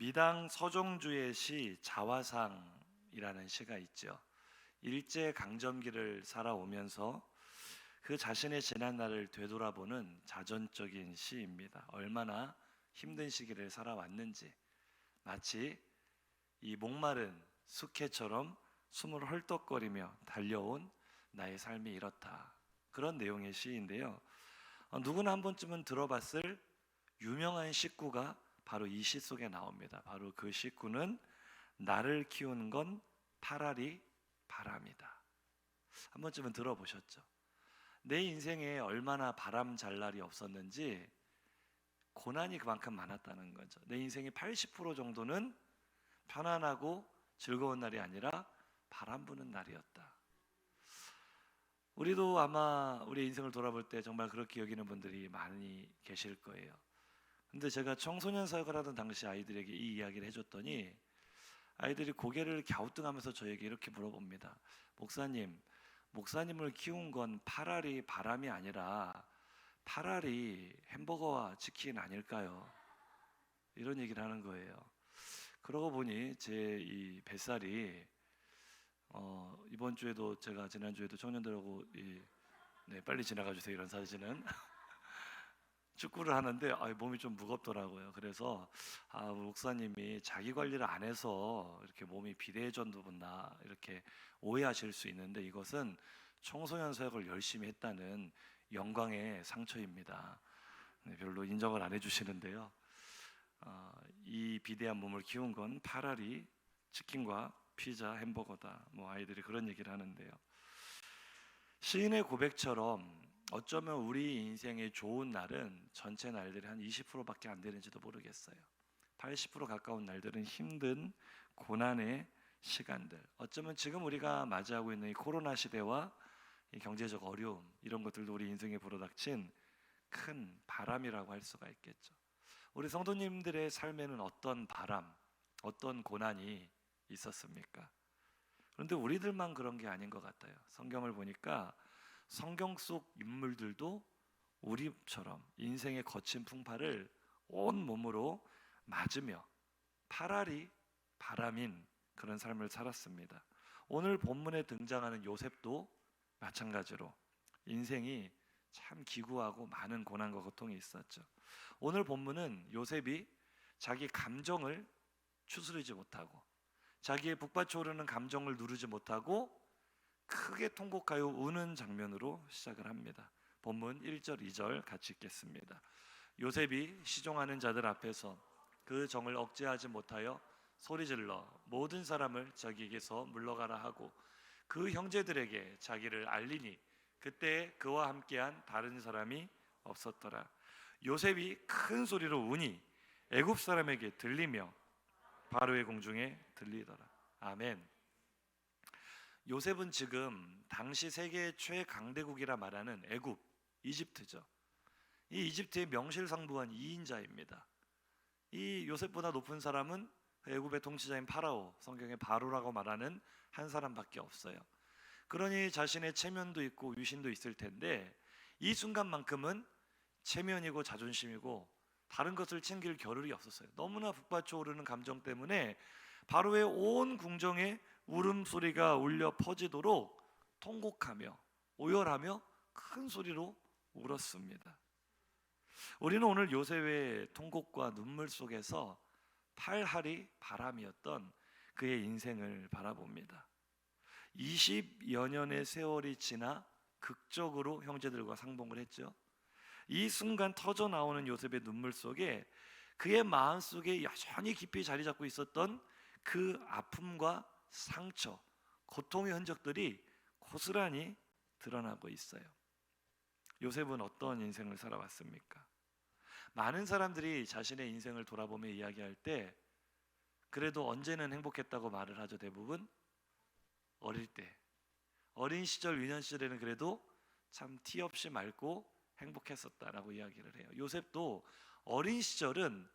미당 서정주의 시 자화상이라는 시가 있죠. 일제 강점기를 살아오면서 그 자신의 지난 날을 되돌아보는 자전적인 시입니다. 얼마나 힘든 시기를 살아왔는지, 마치 이 목마른 숙해처럼 숨을 헐떡거리며 달려온 나의 삶이 이렇다, 그런 내용의 시인데요. 누구나 한 번쯤은 들어봤을 유명한 식구가 바로 이 시 속에 나옵니다. 바로 그 식구는 나를 키우는 건 파라리 바람이다. 한 번쯤은 들어보셨죠? 내 인생에 얼마나 바람 잘 날이 없었는지 고난이 그만큼 많았다는 거죠. 내 인생의 80% 정도는 편안하고 즐거운 날이 아니라 바람 부는 날이었다. 우리도 아마 우리 인생을 돌아볼 때 정말 그렇게 여기는 분들이 많이 계실 거예요. 근데 제가 청소년 사역을 하던 당시 아이들에게 이 이야기를 해줬더니 아이들이 고개를 갸우뚱하면서 저에게 이렇게 물어봅니다. 목사님을 키운 건 파라리 바람이 아니라 파라리 햄버거와 치킨 아닐까요? 이런 얘기를 하는 거예요. 그러고 보니 제 이 뱃살이 이번 주에도 제가 지난주에도 청년들하고 빨리 지나가 주세요 이런 사진은 축구를 하는데 몸이 좀 무겁더라고요. 그래서 목사님이 자기 관리를 안 해서 이렇게 몸이 비대해졌나 이렇게 오해하실 수 있는데 이것은 청소년 사역을 열심히 했다는 영광의 상처입니다. 별로 인정을 안 해주시는데요. 이 비대한 몸을 키운 건 파라리 치킨과 피자, 햄버거다. 아이들이 그런 얘기를 하는데요. 시인의 고백처럼 어쩌면 우리 인생의 좋은 날은 전체 날들이 한 20%밖에 안 되는지도 모르겠어요. 80% 가까운 날들은 힘든 고난의 시간들. 어쩌면 지금 우리가 맞이하고 있는 이 코로나 시대와 이 경제적 어려움, 이런 것들도 우리 인생에 불어닥친 큰 바람이라고 할 수가 있겠죠. 우리 성도님들의 삶에는 어떤 바람, 어떤 고난이 있었습니까? 그런데 우리들만 그런 게 아닌 것 같아요. 성경을 보니까 성경 속 인물들도 우리처럼 인생의 거친 풍파를 온 몸으로 맞으며 파라리 바람인 그런 삶을 살았습니다. 오늘 본문에 등장하는 요셉도 마찬가지로 인생이 참 기구하고 많은 고난과 고통이 있었죠. 오늘 본문은 요셉이 자기 감정을 추스르지 못하고 자기의 북받쳐오르는 감정을 누르지 못하고 크게 통곡하여 우는 장면으로 시작을 합니다. 본문 1절 2절 같이 읽겠습니다. 요셉이 시종하는 자들 앞에서 그 정을 억제하지 못하여 소리질러 모든 사람을 자기에게서 물러가라 하고 그 형제들에게 자기를 알리니 그때 그와 함께한 다른 사람이 없었더라. 요셉이 큰 소리로 우니 애굽 사람에게 들리며 바로의 궁중에 들리더라. 아멘. 요셉은 지금 당시 세계 최강대국이라 말하는 애굽, 이집트죠. 이 이집트의 명실상부한 2인자입니다. 이 요셉보다 높은 사람은 애굽의 통치자인 파라오, 성경의 바로라고 말하는 한 사람밖에 없어요. 그러니 자신의 체면도 있고 유신도 있을 텐데 이 순간만큼은 체면이고 자존심이고 다른 것을 챙길 겨를이 없었어요. 너무나 북받쳐 오르는 감정 때문에 바로의 온 궁정에 울음소리가 울려 퍼지도록 통곡하며 오열하며 큰 소리로 울었습니다. 우리는 오늘 요셉의 통곡과 눈물 속에서 팔할이 바람이었던 그의 인생을 바라봅니다. 20여 년의 세월이 지나 극적으로 형제들과 상봉을 했죠. 이 순간 터져 나오는 요셉의 눈물 속에 그의 마음속에 여전히 깊이 자리 잡고 있었던 그 아픔과 상처, 고통의 흔적들이 고스란히 드러나고 있어요. 요셉은 어떤 인생을 살아왔습니까? 많은 사람들이 자신의 인생을 돌아보며 이야기할 때 그래도 언제는 행복했다고 말을 하죠. 대부분 어릴 때, 어린 시절, 유년 시절에는 그래도 참 티 없이 맑고 행복했었다라고 이야기를 해요. 요셉도 어린 시절은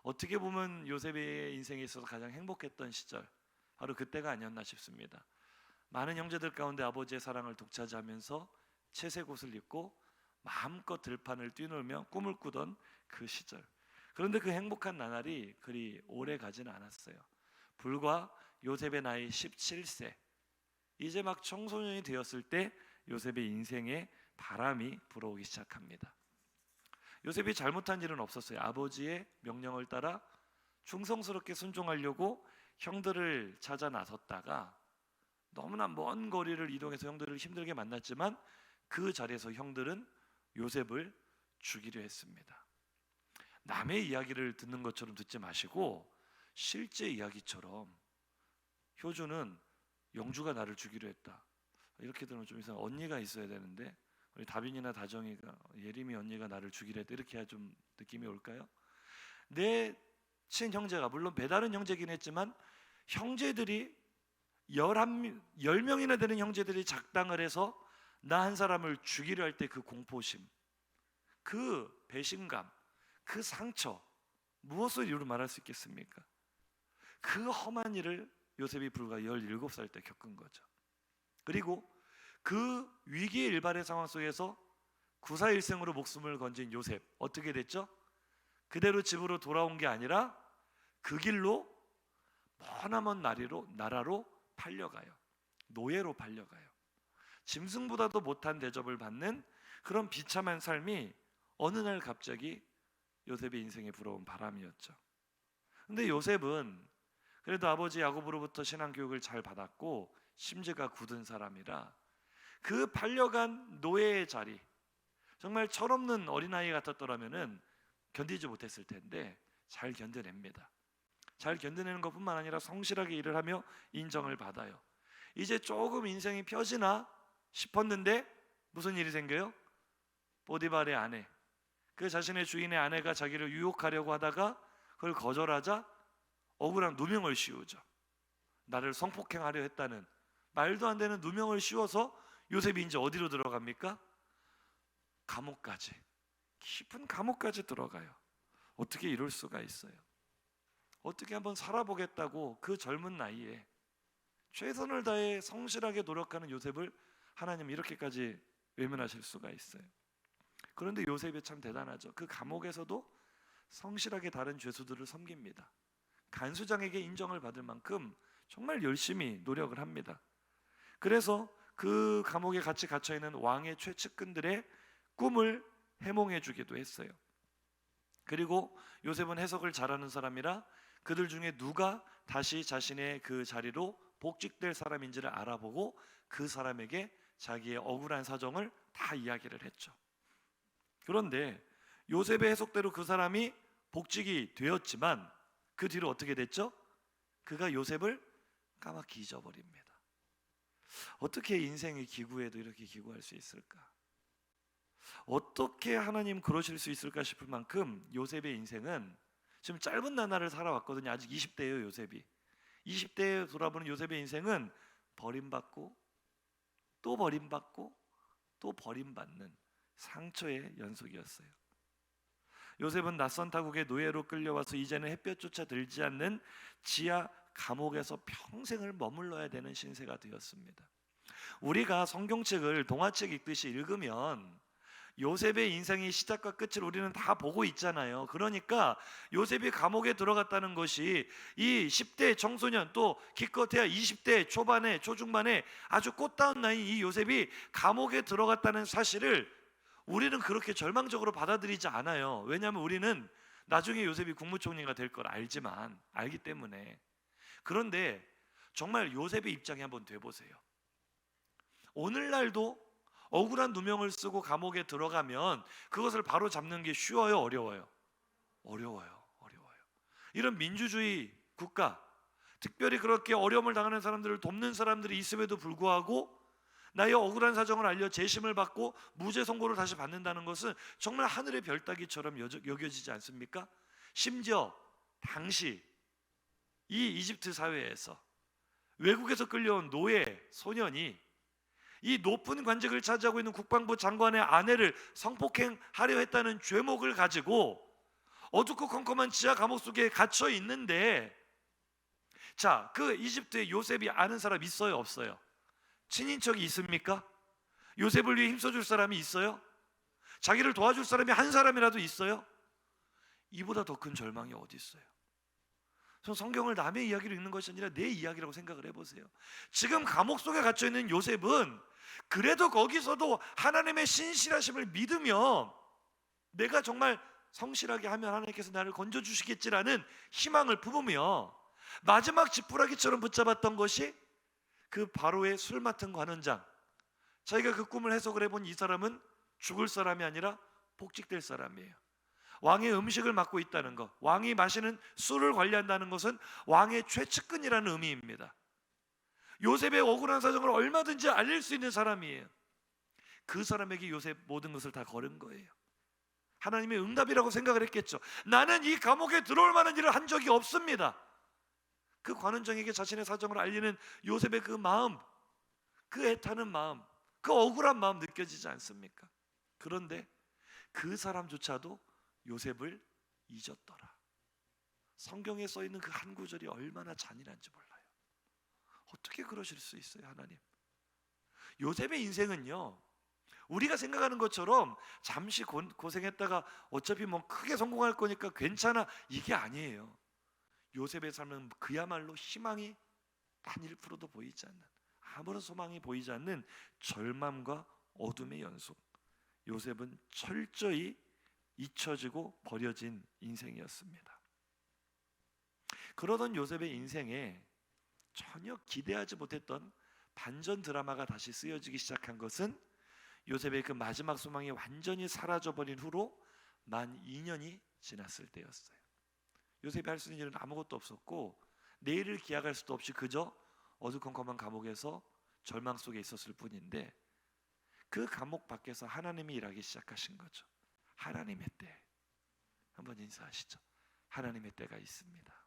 어떻게 보면 요셉의 인생에 있어서 가장 행복했던 시절, 바로 그때가 아니었나 싶습니다. 많은 형제들 가운데 아버지의 사랑을 독차지하면서 채색 옷을 입고 마음껏 들판을 뛰놀며 꿈을 꾸던 그 시절, 그런데 그 행복한 나날이 그리 오래 가지는 않았어요. 불과 요셉의 나이 17세, 이제 막 청소년이 되었을 때 요셉의 인생에 바람이 불어오기 시작합니다. 요셉이 잘못한 일은 없었어요. 아버지의 명령을 따라 충성스럽게 순종하려고 형들을 찾아 나섰다가 너무나 먼 거리를 이동해서 형들을 힘들게 만났지만 그 자리에서 형들은 요셉을 죽이려 했습니다. 남의 이야기를 듣는 것처럼 듣지 마시고 실제 이야기처럼, 효주는 영주가 나를 죽이려 했다, 이렇게 들으면 좀 이상. 언니가 있어야 되는데 우리 다빈이나 다정이가, 예림이 언니가 나를 죽이려 했다, 이렇게 해야 좀 느낌이 올까요? 내 친형제가, 물론 배다른 형제긴 했지만 형제들이 10명이나 되는 형제들이 작당을 해서 나 한 사람을 죽이려 할 때 그 공포심, 그 배신감, 그 상처, 무엇을 이유로 말할 수 있겠습니까? 그 험한 일을 요셉이 불과 17살 때 겪은 거죠. 그리고 그 위기의 일발의 상황 속에서 구사일생으로 목숨을 건진 요셉, 어떻게 됐죠? 그대로 집으로 돌아온 게 아니라 그 길로 머나먼 나라로 팔려가요. 노예로 팔려가요. 짐승보다도 못한 대접을 받는 그런 비참한 삶이 어느 날 갑자기 요셉의 인생에 불어온 바람이었죠. 근데 요셉은 그래도 아버지 야곱으로부터 신앙교육을 잘 받았고 심지가 굳은 사람이라 그 팔려간 노예의 자리, 정말 철없는 어린아이 같았더라면은 견디지 못했을 텐데 잘 견뎌냅니다. 잘 견뎌내는 것뿐만 아니라 성실하게 일을 하며 인정을 받아요. 이제 조금 인생이 펴지나 싶었는데 무슨 일이 생겨요? 보디발의 아내, 그 자신의 주인의 아내가 자기를 유혹하려고 하다가 그걸 거절하자 억울한 누명을 씌우죠. 나를 성폭행하려 했다는 말도 안 되는 누명을 씌워서 요셉이 이제 어디로 들어갑니까? 감옥까지, 깊은 감옥까지 들어가요. 어떻게 이럴 수가 있어요? 어떻게 한번 살아보겠다고 그 젊은 나이에 최선을 다해 성실하게 노력하는 요셉을 하나님 이렇게까지 외면하실 수가 있어요? 그런데 요셉이 참 대단하죠. 그 감옥에서도 성실하게 다른 죄수들을 섬깁니다. 간수장에게 인정을 받을 만큼 정말 열심히 노력을 합니다. 그래서 그 감옥에 같이 갇혀있는 왕의 최측근들의 꿈을 해몽해 주기도 했어요. 그리고 요셉은 해석을 잘하는 사람이라 그들 중에 누가 다시 자신의 그 자리로 복직될 사람인지를 알아보고 그 사람에게 자기의 억울한 사정을 다 이야기를 했죠. 그런데 요셉의 해석대로 그 사람이 복직이 되었지만 그 뒤로 어떻게 됐죠? 그가 요셉을 까맣게 잊어버립니다. 어떻게 인생의 기구에도 이렇게 기구할 수 있을까? 어떻게 하나님 그러실 수 있을까 싶을 만큼 요셉의 인생은 지금 짧은 나날을 살아왔거든요. 아직 20대예요 요셉이. 20대에 돌아보는 요셉의 인생은 버림받고 또 버림받고 또 버림받는 상처의 연속이었어요. 요셉은 낯선 타국의 노예로 끌려와서 이제는 햇볕조차 들지 않는 지하 감옥에서 평생을 머물러야 되는 신세가 되었습니다. 우리가 성경책을 동화책 읽듯이 읽으면 요셉의 인생의 시작과 끝을 우리는 다 보고 있잖아요. 그러니까 요셉이 감옥에 들어갔다는 것이 이 10대 청소년, 또 기껏해야 20대 초반에 초중반에 아주 꽃다운 나이인 이 요셉이 감옥에 들어갔다는 사실을 우리는 그렇게 절망적으로 받아들이지 않아요. 왜냐하면 우리는 나중에 요셉이 국무총리가 될 걸 알기 때문에. 그런데 정말 요셉의 입장에 한번 돼보세요. 오늘날도 억울한 누명을 쓰고 감옥에 들어가면 그것을 바로 잡는 게 쉬워요, 어려워요? 어려워요. 이런 민주주의 국가, 특별히 그렇게 어려움을 당하는 사람들을 돕는 사람들이 있음에도 불구하고 나의 억울한 사정을 알려 재심을 받고 무죄 선고를 다시 받는다는 것은 정말 하늘의 별 따기처럼 여겨지지 않습니까? 심지어 당시 이 이집트 사회에서 외국에서 끌려온 노예 소년이 이 높은 관직을 차지하고 있는 국방부 장관의 아내를 성폭행하려 했다는 죄목을 가지고 어둡고 컴컴한 지하 감옥 속에 갇혀 있는데, 자, 그 이집트의 요셉이 아는 사람 있어요, 없어요? 친인척이 있습니까? 요셉을 위해 힘써줄 사람이 있어요? 자기를 도와줄 사람이 한 사람이라도 있어요? 이보다 더 큰 절망이 어디 있어요? 성경을 남의 이야기로 읽는 것이 아니라 내 이야기라고 생각을 해보세요. 지금 감옥 속에 갇혀있는 요셉은 그래도 거기서도 하나님의 신실하심을 믿으며 내가 정말 성실하게 하면 하나님께서 나를 건져주시겠지라는 희망을 품으며 마지막 지푸라기처럼 붙잡았던 것이 그 바로의 술 맡은 관원장. 자기가 그 꿈을 해석을 해본 이 사람은 죽을 사람이 아니라 복직될 사람이에요. 왕의 음식을 맡고 있다는 것, 왕이 마시는 술을 관리한다는 것은 왕의 최측근이라는 의미입니다. 요셉의 억울한 사정을 얼마든지 알릴 수 있는 사람이에요. 그 사람에게 요셉 모든 것을 다 걸은 거예요. 하나님의 응답이라고 생각을 했겠죠. 나는 이 감옥에 들어올 만한 일을 한 적이 없습니다. 그 관원장에게 자신의 사정을 알리는 요셉의 그 마음, 그 애타는 마음, 그 억울한 마음 느껴지지 않습니까? 그런데 그 사람조차도 요셉을 잊었더라. 성경에 써 있는 그 한 구절이 얼마나 잔인한지 몰라요. 어떻게 그러실 수 있어요, 하나님? 요셉의 인생은요, 우리가 생각하는 것처럼 잠시 고생했다가 어차피 뭐 크게 성공할 거니까 괜찮아, 이게 아니에요. 요셉의 삶은 그야말로 희망이 단 1%도 보이지 않는, 아무런 소망이 보이지 않는 절망과 어둠의 연속. 요셉은 철저히 잊혀지고 버려진 인생이었습니다. 그러던 요셉의 인생에 전혀 기대하지 못했던 반전 드라마가 다시 쓰여지기 시작한 것은 요셉의 그 마지막 소망이 완전히 사라져버린 후로 만 2년이 지났을 때였어요. 요셉이 할 수 있는 일은 아무것도 없었고 내일을 기약할 수도 없이 그저 어두컴컴한 감옥에서 절망 속에 있었을 뿐인데, 그 감옥 밖에서 하나님이 일하기 시작하신 거죠. 하나님의 때, 한번 인사하시죠. 하나님의 때가 있습니다.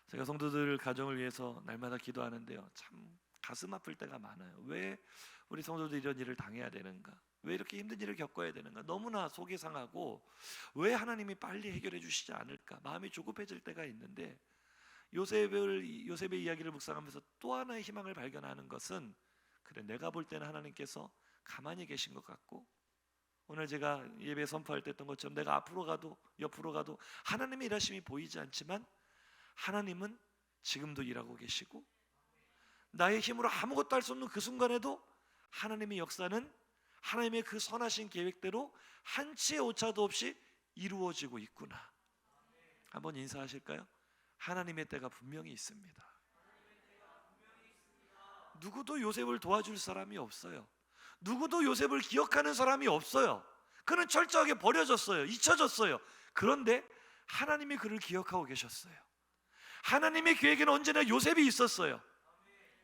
제가 성도들 가정을 위해서 날마다 기도하는데요, 참 가슴 아플 때가 많아요. 왜 우리 성도들이 이런 일을 당해야 되는가? 왜 이렇게 힘든 일을 겪어야 되는가? 너무나 속이 상하고 왜 하나님이 빨리 해결해 주시지 않을까? 마음이 조급해질 때가 있는데, 요셉의 이야기를 묵상하면서 또 하나의 희망을 발견하는 것은, 그래, 내가 볼 때는 하나님께서 가만히 계신 것 같고, 오늘 제가 예배 선포할 때 했던 것처럼 내가 앞으로 가도 옆으로 가도 하나님의 일하심이 보이지 않지만 하나님은 지금도 일하고 계시고, 나의 힘으로 아무것도 할 수 없는 그 순간에도 하나님의 역사는 하나님의 그 선하신 계획대로 한치의 오차도 없이 이루어지고 있구나. 한번 인사하실까요? 하나님의 때가 분명히 있습니다. 누구도 요셉을 도와줄 사람이 없어요. 누구도 요셉을 기억하는 사람이 없어요. 그는 철저하게 버려졌어요. 잊혀졌어요. 그런데 하나님이 그를 기억하고 계셨어요. 하나님의 계획에는 언제나 요셉이 있었어요.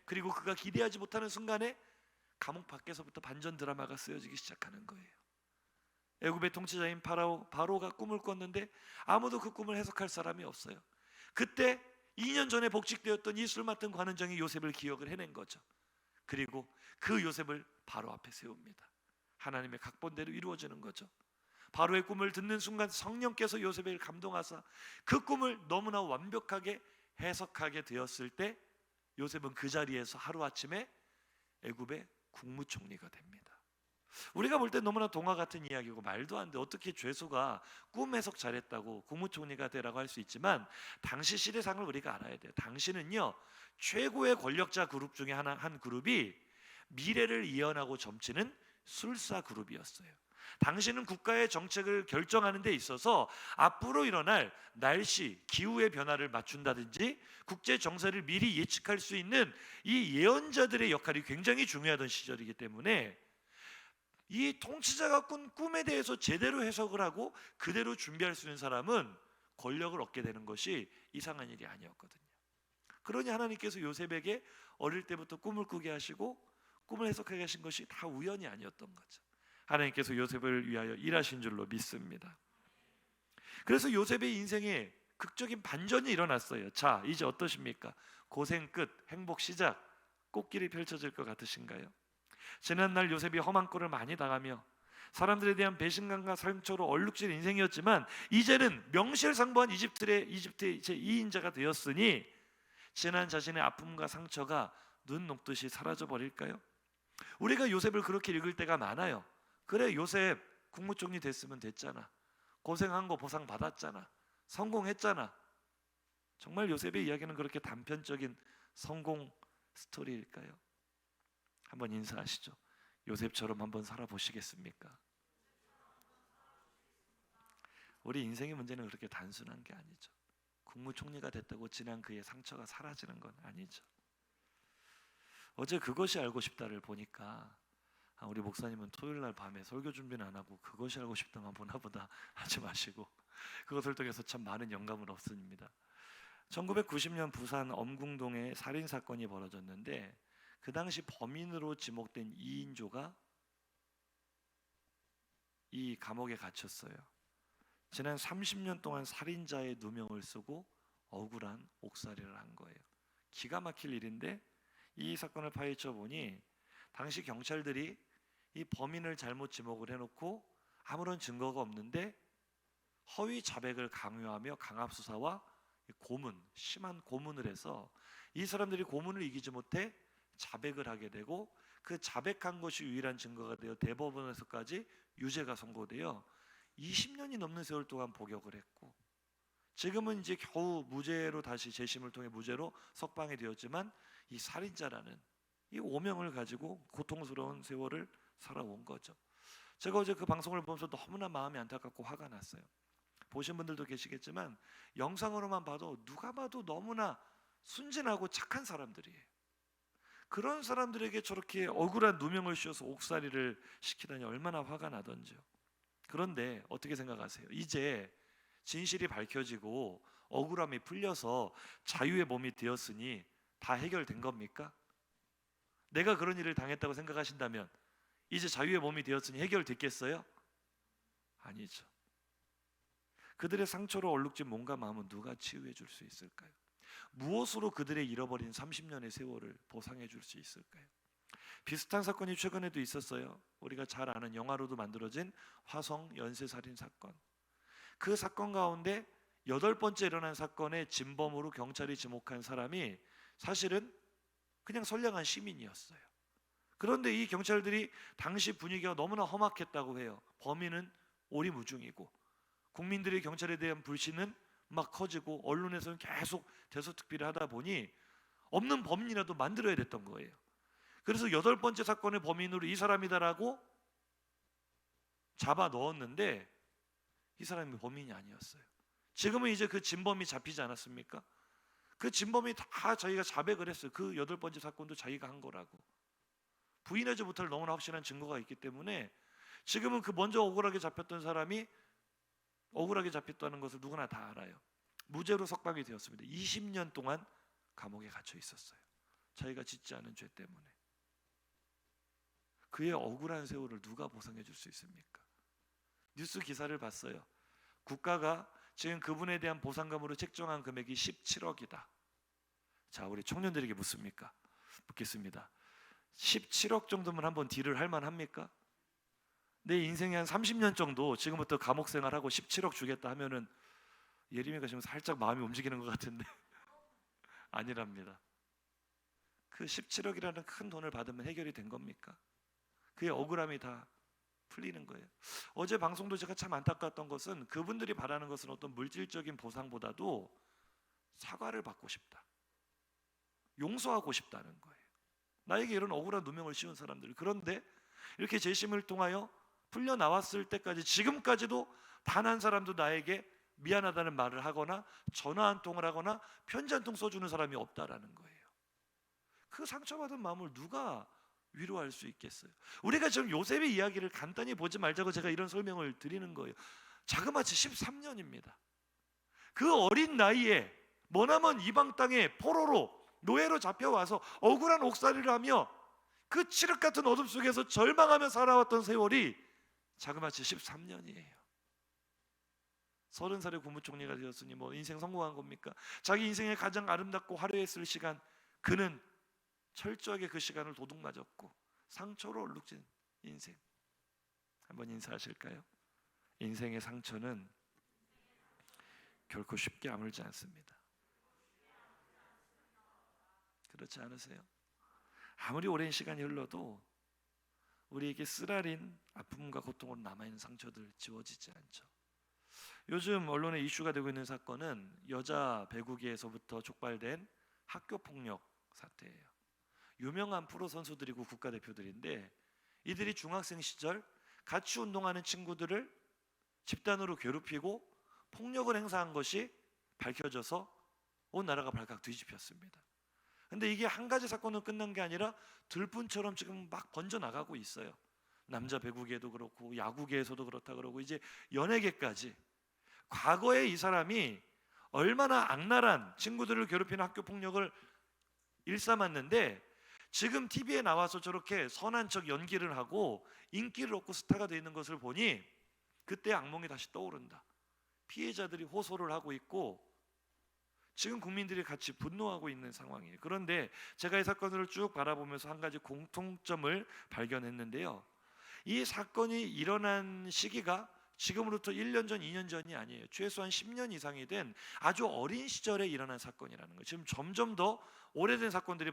그리고 그가 기대하지 못하는 순간에 감옥 밖에서부터 반전 드라마가 쓰여지기 시작하는 거예요. 애굽의 통치자인 바로가 꿈을 꿨는데 아무도 그 꿈을 해석할 사람이 없어요. 그때 2년 전에 복직되었던 이 술 맡은 관원장이 요셉을 기억을 해낸 거죠. 그리고 그 요셉을 바로 앞에 세웁니다. 하나님의 각본대로 이루어지는 거죠. 바로의 꿈을 듣는 순간 성령께서 요셉을 감동하사 그 꿈을 너무나 완벽하게 해석하게 되었을 때 요셉은 그 자리에서 하루아침에 애굽의 국무총리가 됩니다. 우리가 볼 때 너무나 동화 같은 이야기고 말도 안 돼. 어떻게 죄수가 꿈 해석 잘했다고 국무총리가 되라고 할 수 있지만, 당시 시대상을 우리가 알아야 돼요. 당시는요, 최고의 권력자 그룹 중에 한 그룹이 미래를 예언하고 점치는 술사 그룹이었어요. 당시는 국가의 정책을 결정하는 데 있어서 앞으로 일어날 날씨, 기후의 변화를 맞춘다든지 국제 정세를 미리 예측할 수 있는 이 예언자들의 역할이 굉장히 중요하던 시절이기 때문에 이 통치자가 꾼 꿈에 대해서 제대로 해석을 하고 그대로 준비할 수 있는 사람은 권력을 얻게 되는 것이 이상한 일이 아니었거든요. 그러니 하나님께서 요셉에게 어릴 때부터 꿈을 꾸게 하시고 꿈을 해석하게 하신 것이 다 우연이 아니었던 거죠. 하나님께서 요셉을 위하여 일하신 줄로 믿습니다. 그래서 요셉의 인생에 극적인 반전이 일어났어요. 자, 이제 어떠십니까? 고생 끝, 행복 시작, 꽃길이 펼쳐질 것 같으신가요? 지난날 요셉이 험한 꼴을 많이 당하며 사람들에 대한 배신감과 상처로 얼룩진 인생이었지만 이제는 명실상부한 이집트의 제2인자가 되었으니 지난 자신의 아픔과 상처가 눈 녹듯이 사라져 버릴까요? 우리가 요셉을 그렇게 읽을 때가 많아요. 그래, 요셉 국무총리 됐으면 됐잖아. 고생한 거 보상 받았잖아. 성공했잖아. 정말 요셉의 이야기는 그렇게 단편적인 성공 스토리일까요? 한번 인사하시죠. 요셉처럼 한번 살아보시겠습니까? 우리 인생의 문제는 그렇게 단순한 게 아니죠. 국무총리가 됐다고 지난 그의 상처가 사라지는 건 아니죠. 어제 그것이 알고 싶다를 보니까 우리 목사님은 토요일날 밤에 설교 준비는 안 하고 그것이 알고 싶다만 보나보다 하지 마시고 그것을 통해서 참 많은 영감을 얻습니다. 1990년 부산 엄궁동에 살인사건이 벌어졌는데 그 당시 범인으로 지목된 2인조가 이 감옥에 갇혔어요. 지난 30년 동안 살인자의 누명을 쓰고 억울한 옥살이를 한 거예요. 기가 막힐 일인데 이 사건을 파헤쳐 보니 당시 경찰들이 이 범인을 잘못 지목을 해놓고 아무런 증거가 없는데 허위 자백을 강요하며 강압수사와 고문, 심한 고문을 해서 이 사람들이 고문을 이기지 못해 자백을 하게 되고 그 자백한 것이 유일한 증거가 되어 대법원에서까지 유죄가 선고되어 20년이 넘는 세월 동안 복역을 했고 지금은 이제 겨우 무죄로 다시 재심을 통해 무죄로 석방이 되었지만 이 살인자라는 이 오명을 가지고 고통스러운 세월을 살아온 거죠. 제가 어제 그 방송을 보면서 너무나 마음이 안타깝고 화가 났어요. 보신 분들도 계시겠지만 영상으로만 봐도 누가 봐도 너무나 순진하고 착한 사람들이에요. 그런 사람들에게 저렇게 억울한 누명을 씌워서 옥살이를 시키다니 얼마나 화가 나던지요. 그런데 어떻게 생각하세요? 이제 진실이 밝혀지고 억울함이 풀려서 자유의 몸이 되었으니 다 해결된 겁니까? 내가 그런 일을 당했다고 생각하신다면 이제 자유의 몸이 되었으니 해결됐겠어요? 아니죠. 그들의 상처로 얼룩진 몸과 마음은 누가 치유해 줄 수 있을까요? 무엇으로 그들의 잃어버린 30년의 세월을 보상해 줄 수 있을까요? 비슷한 사건이 최근에도 있었어요. 우리가 잘 아는 영화로도 만들어진 화성 연쇄살인 사건. 그 사건 가운데 8번째 일어난 사건의 진범으로 경찰이 지목한 사람이 사실은 그냥 선량한 시민이었어요. 그런데 이 경찰들이 당시 분위기가 너무나 험악했다고 해요. 범인은 오리무중이고 국민들의 경찰에 대한 불신은 막 커지고 언론에서는 계속 대서특필을 하다 보니 없는 범인이라도 만들어야 됐던 거예요. 그래서 8번째 사건의 범인으로 이 사람이다라고 잡아 넣었는데 이 사람이 범인이 아니었어요. 지금은 이제 그 진범이 잡히지 않았습니까? 그 진범이 다 자기가 자백을 했어요. 그 8번째 사건도 자기가 한 거라고. 부인하지 못할 너무나 확실한 증거가 있기 때문에 지금은 그 먼저 억울하게 잡혔던 사람이 억울하게 잡혔다는 것을 누구나 다 알아요. 무죄로 석방이 되었습니다. 20년 동안 감옥에 갇혀 있었어요. 자기가 짓지 않은 죄 때문에. 그의 억울한 세월을 누가 보상해 줄 수 있습니까? 뉴스 기사를 봤어요. 국가가 지금 그분에 대한 보상금으로 책정한 금액이 17억이다. 자, 우리 청년들에게 묻습니까? 묻겠습니다. 17억 정도면 한번 딜을 할 만합니까? 내 인생에 한 30년 정도 지금부터 감옥 생활하고 17억 주겠다 하면은 예림이가 지금 살짝 마음이 움직이는 것 같은데 아니랍니다. 그 17억이라는 큰 돈을 받으면 해결이 된 겁니까? 그의 억울함이 다 풀리는 거예요. 어제 방송도 제가 참 안타까웠던 것은 그분들이 바라는 것은 어떤 물질적인 보상보다도 사과를 받고 싶다, 용서하고 싶다는 거예요. 나에게 이런 억울한 누명을 씌운 사람들. 그런데 이렇게 재심을 통하여 풀려 나왔을 때까지 지금까지도 단 한 사람도 나에게 미안하다는 말을 하거나 전화 한 통을 하거나 편지 한 통 써주는 사람이 없다라는 거예요. 그 상처받은 마음을 누가 위로할 수 있겠어요? 우리가 지금 요셉의 이야기를 간단히 보지 말자고 제가 이런 설명을 드리는 거예요. 자그마치 13년입니다. 그 어린 나이에 머나먼 이방 땅에 포로로 노예로 잡혀와서 억울한 옥살이를 하며 그 칠흑 같은 어둠 속에서 절망하며 살아왔던 세월이 자그마치 13년이에요. 30살에 국무총리가 되었으니 뭐 인생 성공한 겁니까? 자기 인생의 가장 아름답고 화려했을 시간, 그는 철저하게 그 시간을 도둑맞았고 상처로 얼룩진 인생. 한번 인사하실까요? 인생의 상처는 결코 쉽게 아물지 않습니다. 그렇지 않으세요? 아무리 오랜 시간이 흘러도 우리에게 쓰라린 아픔과 고통으로 남아있는 상처들 지워지지 않죠. 요즘 언론에 이슈가 되고 있는 사건은 여자 배구계에서부터 촉발된 학교 폭력 사태예요. 유명한 프로 선수들이고 국가대표들인데 이들이 중학생 시절 같이 운동하는 친구들을 집단으로 괴롭히고 폭력을 행사한 것이 밝혀져서 온 나라가 발칵 뒤집혔습니다. 근데 이게 한 가지 사건으로 끝난 게 아니라 들뿐처럼 지금 막 번져나가고 있어요. 남자 배구계도 그렇고 야구계에서도 그렇다 그러고 이제 연예계까지. 과거에 이 사람이 얼마나 악랄한 친구들을 괴롭히는 학교 폭력을 일삼았는데 지금 TV에 나와서 저렇게 선한 척 연기를 하고 인기를 얻고 스타가 되어 있는 것을 보니 그때 악몽이 다시 떠오른다. 피해자들이 호소를 하고 있고 지금 국민들이 같이 분노하고 있는 상황이에요. 그런데 제가 이 사건을 쭉 바라보면서 한 가지 공통점을 발견했는데요. 이 사건이 일어난 시기가 지금으로부터 1년 전, 2년 전이 아니에요. 최소한 10년 이상이 된 아주 어린 시절에 일어난 사건이라는 거예요. 지금 점점 더 오래된 사건들이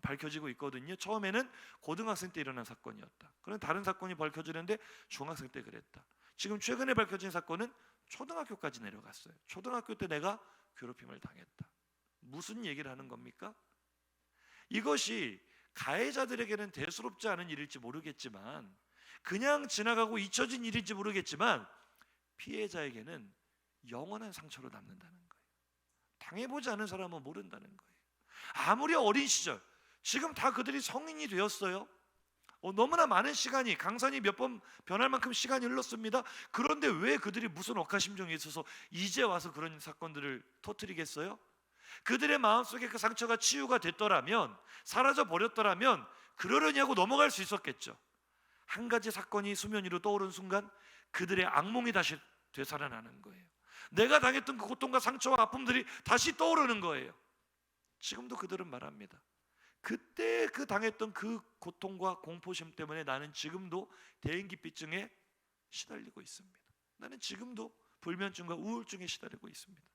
밝혀지고 있거든요. 처음에는 고등학생 때 일어난 사건이었다. 그런데 다른 사건이 밝혀지는데 중학생 때 그랬다. 지금 최근에 밝혀진 사건은 초등학교까지 내려갔어요. 초등학교 때 내가 괴롭힘을 당했다. 무슨 얘기를 하는 겁니까? 이것이 가해자들에게는 대수롭지 않은 일일지 모르겠지만 그냥 지나가고 잊혀진 일인지 모르겠지만 피해자에게는 영원한 상처로 남는다는 거예요. 당해보지 않은 사람은 모른다는 거예요. 아무리 어린 시절, 지금 다 그들이 성인이 되었어요. 너무나 많은 시간이, 강산이 몇 번 변할 만큼 시간이 흘렀습니다. 그런데 왜 그들이 무슨 억하심정이 있어서 이제 와서 그런 사건들을 터뜨리겠어요? 그들의 마음속에 그 상처가 치유가 됐더라면, 사라져 버렸더라면 그러려냐고 넘어갈 수 있었겠죠. 한 가지 사건이 수면 위로 떠오른 순간 그들의 악몽이 다시 되살아나는 거예요. 내가 당했던 그 고통과 상처와 아픔들이 다시 떠오르는 거예요. 지금도 그들은 말합니다. 그때 그 당했던 그 고통과 공포심 때문에 나는 지금도 대인기피증에 시달리고 있습니다. 나는 지금도 불면증과 우울증에 시달리고 있습니다.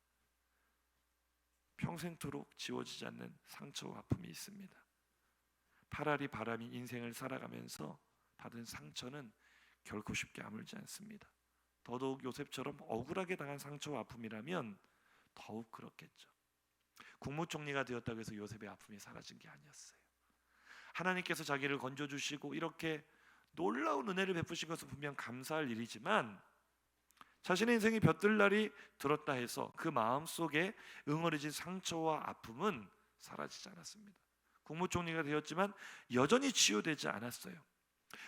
평생토록 지워지지 않는 상처와 아픔이 있습니다. 파라리 바람이 인생을 살아가면서 받은 상처는 결코 쉽게 아물지 않습니다. 더더욱 요셉처럼 억울하게 당한 상처와 아픔이라면 더욱 그렇겠죠. 국무총리가 되었다고 해서 요셉의 아픔이 사라진 게 아니었어요. 하나님께서 자기를 건져주시고 이렇게 놀라운 은혜를 베푸신 것은 분명 감사할 일이지만 자신의 인생이 볕들 날이 들었다 해서 그 마음속에 응어리진 상처와 아픔은 사라지지 않았습니다. 국무총리가 되었지만 여전히 치유되지 않았어요.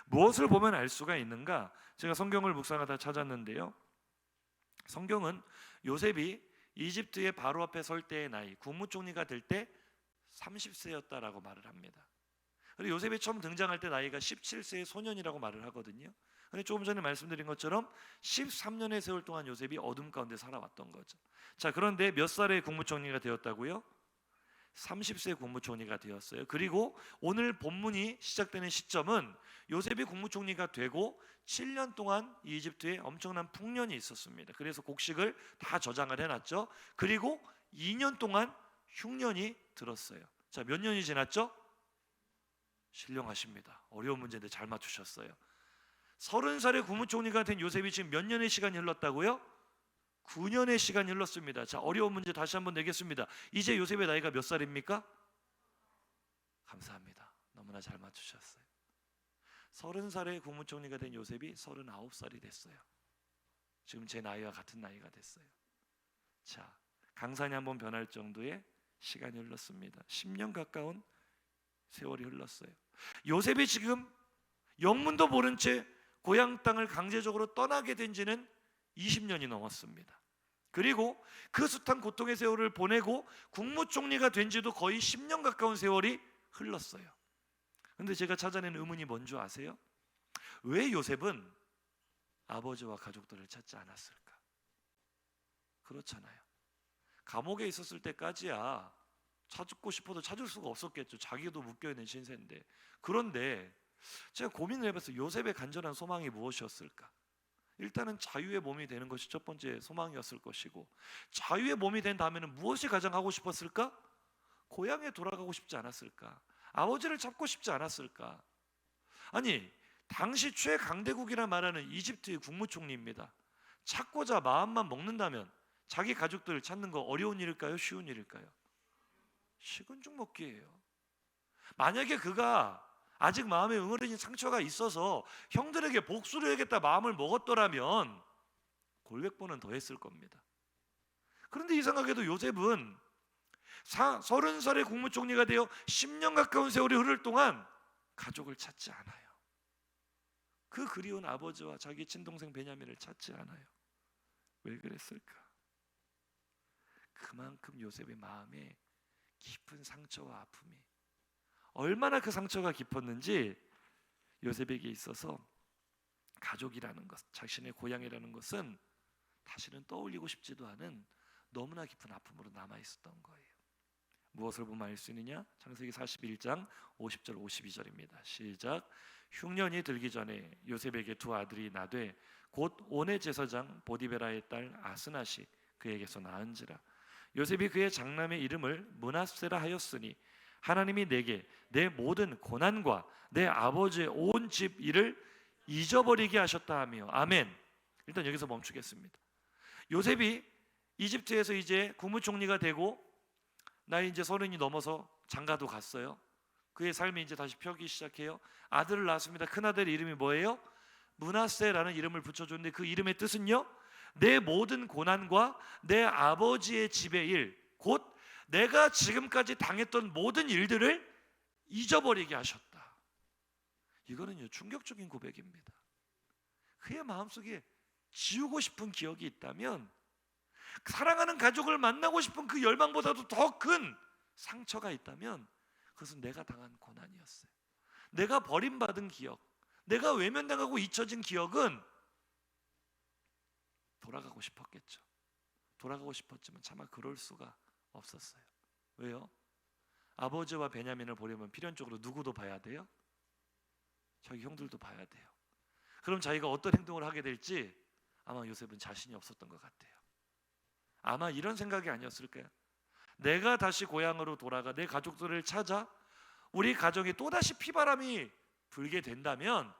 무엇을 보면 알 수가 있는가? 제가 성경을 묵상하다 찾았는데요. 성경은 요셉이 이집트의 바로 앞에 설 때의 나이, 국무총리가 될 때 30세였다라고 말을 합니다. 그리고 요셉이 처음 등장할 때 나이가 17세의 소년이라고 말을 하거든요. 그런데 조금 전에 말씀드린 것처럼 13년의 세월 동안 요셉이 어둠 가운데 살아왔던 거죠. 자, 그런데 몇 살에 국무총리가 되었다고요? 30세 국무총리가 되었어요. 그리고 오늘 본문이 시작되는 시점은 요셉이 국무총리가 되고 7년 동안 이집트에 엄청난 풍년이 있었습니다. 그래서 곡식을 다 저장을 해놨죠. 그리고 2년 동안 흉년이 들었어요. 자, 몇 년이 지났죠? 신령하십니다. 어려운 문제인데 잘 맞추셨어요. 30살의 국무총리가 된 요셉이 지금 몇 년의 시간이 흘렀다고요? 9년의 시간이 흘렀습니다. 자, 어려운 문제 다시 한번 내겠습니다. 이제 요셉의 나이가 몇 살입니까? 감사합니다. 너무나 잘 맞추셨어요. 30살의 국무총리가 된 요셉이 39살이 됐어요. 지금 제 나이와 같은 나이가 됐어요. 자, 강산이 한번 변할 정도의 시간이 흘렀습니다. 10년 가까운 세월이 흘렀어요. 요셉이 지금 영문도 모른 채 고향 땅을 강제적으로 떠나게 된 지는 20년이 넘었습니다. 그리고 그 숱한 고통의 세월을 보내고 국무총리가 된 지도 거의 10년 가까운 세월이 흘렀어요. 그런데 제가 찾아낸 의문이 뭔지 아세요? 왜 요셉은 아버지와 가족들을 찾지 않았을까? 그렇잖아요. 감옥에 있었을 때까지야 찾고 싶어도 찾을 수가 없었겠죠. 자기도 묶여있는 신세인데. 그런데 제가 고민을 해봤어요. 요셉의 간절한 소망이 무엇이었을까? 일단은 자유의 몸이 되는 것이 첫 번째 소망이었을 것이고, 자유의 몸이 된 다음에는 무엇이 가장 하고 싶었을까? 고향에 돌아가고 싶지 않았을까? 아버지를 잡고 싶지 않았을까? 아니, 당시 최강대국이라 말하는 이집트의 국무총리입니다. 찾고자 마음만 먹는다면 자기 가족들을 찾는 거 어려운 일일까요? 쉬운 일일까요? 식은 죽 먹기예요. 만약에 그가 아직 마음에 응어리진 상처가 있어서 형들에게 복수를 해야겠다 마음을 먹었더라면 골백번은 더 했을 겁니다. 그런데 이상하게도 요셉은 30살의 국무총리가 되어 10년 가까운 세월이 흐를 동안 가족을 찾지 않아요. 그 그리운 아버지와 자기 친동생 베냐민을 찾지 않아요. 왜 그랬을까? 그만큼 요셉의 마음에 깊은 상처와 아픔이, 얼마나 그 상처가 깊었는지 요셉에게 있어서 가족이라는 것, 자신의 고향이라는 것은 다시는 떠올리고 싶지도 않은 너무나 깊은 아픔으로 남아있었던 거예요. 무엇을 보면 알 수 있느냐? 창세기 41장 50절 52절입니다. 시작. 흉년이 들기 전에 요셉에게 두 아들이 나되 곧 온의 제사장 보디베라의 딸 아스낫이 그에게서 낳은지라. 요셉이 그의 장남의 이름을 므낫세라 하였으니 하나님이 내게 내 모든 고난과 내 아버지의 온 집 일을 잊어버리게 하셨다 하며. 아멘. 일단 여기서 멈추겠습니다. 요셉이 이집트에서 이제 국무총리가 되고 나이 이제 30이 넘어서 장가도 갔어요. 그의 삶이 이제 다시 펴기 시작해요. 아들을 낳았습니다. 큰아들의 이름이 뭐예요? 므낫세라는 이름을 붙여줬는데 그 이름의 뜻은요, 내 모든 고난과 내 아버지의 집의 일, 곧 내가 지금까지 당했던 모든 일들을 잊어버리게 하셨다. 이거는요 충격적인 고백입니다. 그의 마음속에 지우고 싶은 기억이 있다면, 사랑하는 가족을 만나고 싶은 그 열망보다도 더 큰 상처가 있다면 그것은 내가 당한 고난이었어요. 내가 버림받은 기억, 내가 외면당하고 잊혀진 기억은 돌아가고 싶었겠죠. 돌아가고 싶었지만 차마 그럴 수가 없었어요. 왜요? 아버지와 베냐민을 보려면 필연적으로 누구도 봐야 돼요? 자기 형들도 봐야 돼요. 그럼 자기가 어떤 행동을 하게 될지 아마 요셉은 자신이 없었던 것 같아요. 아마 이런 생각이 아니었을까요? 내가 다시 고향으로 돌아가 내 가족들을 찾아 우리 가정에 또다시 피바람이 불게 된다면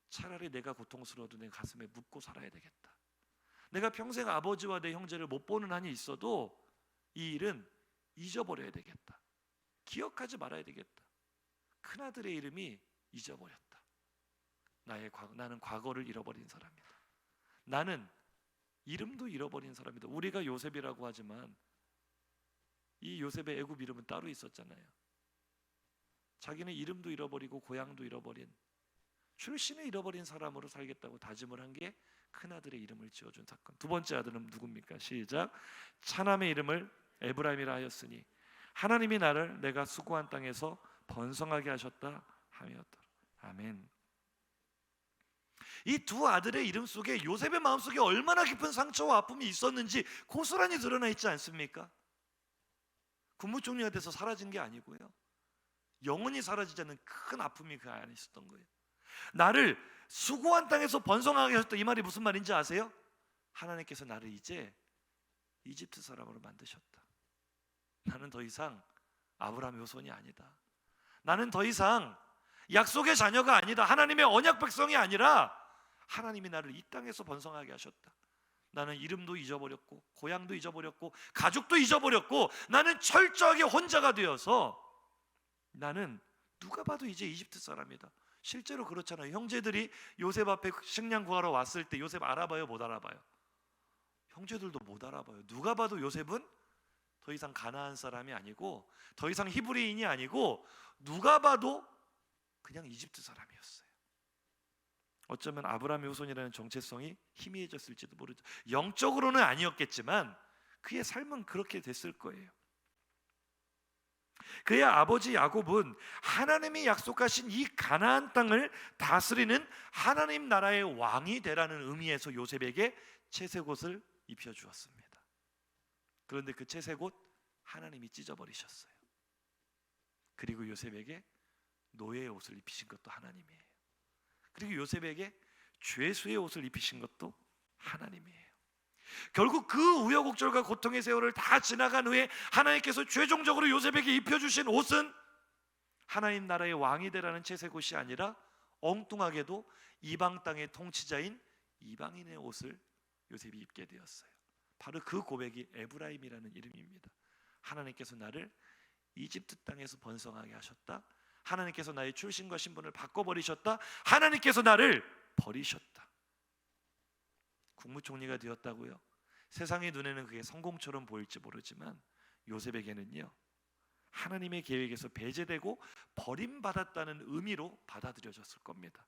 차라리 내가 고통스러워도 내 가슴에 묻고 살아야 되겠다. 내가 평생 아버지와 내 형제를 못 보는 한이 있어도 이 일은 잊어버려야 되겠다. 기억하지 말아야 되겠다. 큰아들의 이름이 잊어버렸다. 나는 과거를 잃어버린 사람이다. 나는 이름도 잃어버린 사람이다. 우리가 요셉이라고 하지만 이 요셉의 애굽 이름은 따로 있었잖아요. 자기는 이름도 잃어버리고 고향도 잃어버린, 출신을 잃어버린 사람으로 살겠다고 다짐을 한 게 큰아들의 이름을 지어준 사건. 두 번째 아들은 누굽니까? 시작. 차남의 이름을 에브라임이라 하였으니 하나님이 나를 내가 수고한 땅에서 번성하게 하셨다 하였더라. 아멘. 이 두 아들의 이름 속에 요셉의 마음속에 얼마나 깊은 상처와 아픔이 있었는지 고스란히 드러나 있지 않습니까? 국무총리가 돼서 사라진 게 아니고요, 영원히 사라지지 않는 큰 아픔이 그 안에 있었던 거예요. 나를 수고한 땅에서 번성하게 하셨다. 이 말이 무슨 말인지 아세요? 하나님께서 나를 이제 이집트 사람으로 만드셨다. 나는 더 이상 아브라함의 후손이 아니다. 나는 더 이상 약속의 자녀가 아니다. 하나님의 언약 백성이 아니라 하나님이 나를 이 땅에서 번성하게 하셨다. 나는 이름도 잊어버렸고 고향도 잊어버렸고 가족도 잊어버렸고 나는 철저하게 혼자가 되어서 나는 누가 봐도 이제 이집트 사람이다. 실제로 그렇잖아요. 형제들이 요셉 앞에 식량 구하러 왔을 때 요셉 알아봐요? 못 알아봐요? 형제들도 못 알아봐요. 누가 봐도 요셉은 더 이상 가나안 사람이 아니고 더 이상 히브리인이 아니고 누가 봐도 그냥 이집트 사람이었어요. 어쩌면 아브라함의 후손이라는 정체성이 희미해졌을지도 모르죠. 영적으로는 아니었겠지만 그의 삶은 그렇게 됐을 거예요. 그의 아버지 야곱은 하나님이 약속하신 이 가나안 땅을 다스리는 하나님 나라의 왕이 되라는 의미에서 요셉에게 채색옷을 입혀주었습니다. 그런데 그 채색옷 하나님이 찢어버리셨어요. 그리고 요셉에게 노예의 옷을 입히신 것도 하나님이에요. 그리고 요셉에게 죄수의 옷을 입히신 것도 하나님이에요. 결국 그 우여곡절과 고통의 세월을 다 지나간 후에 하나님께서 최종적으로 요셉에게 입혀주신 옷은 하나님 나라의 왕이 되라는 채색옷이 아니라 엉뚱하게도 이방 땅의 통치자인 이방인의 옷을 요셉이 입게 되었어요. 바로 그 고백이 에브라임이라는 이름입니다. 하나님께서 나를 이집트 땅에서 번성하게 하셨다. 하나님께서 나의 출신과 신분을 바꿔버리셨다. 하나님께서 나를 버리셨다. 국무총리가 되었다고요? 세상의 눈에는 그게 성공처럼 보일지 모르지만 요셉에게는요, 하나님의 계획에서 배제되고 버림받았다는 의미로 받아들여졌을 겁니다.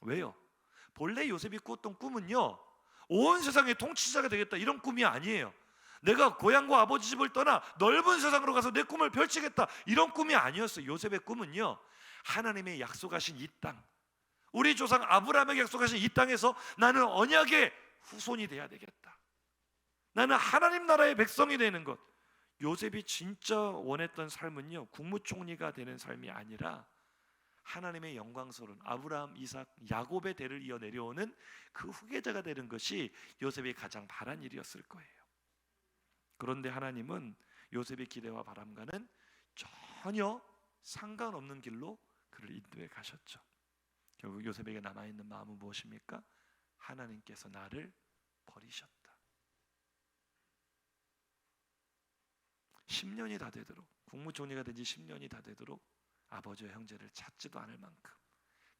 왜요? 본래 요셉이 꾸었던 꿈은요, 온 세상의 통치자가 되겠다 이런 꿈이 아니에요. 내가 고향과 아버지 집을 떠나 넓은 세상으로 가서 내 꿈을 펼치겠다 이런 꿈이 아니었어요. 요셉의 꿈은요, 하나님의 약속하신 이 땅, 우리 조상 아브라함에게 약속하신 이 땅에서 나는 언약의 후손이 돼야 되겠다. 나는 하나님 나라의 백성이 되는 것. 요셉이 진짜 원했던 삶은요, 국무총리가 되는 삶이 아니라 하나님의 영광스러운 아브라함, 이삭, 야곱의 대를 이어 내려오는 그 후계자가 되는 것이 요셉이 가장 바란 일이었을 거예요. 그런데 하나님은 요셉의 기대와 바람과는 전혀 상관없는 길로 그를 인도해 가셨죠. 결국 요셉에게 남아있는 마음은 무엇입니까? 하나님께서 나를 버리셨다. 10년이 다 되도록, 국무총리가 된 지 10년이 다 되도록 아버지와 형제를 찾지도 않을 만큼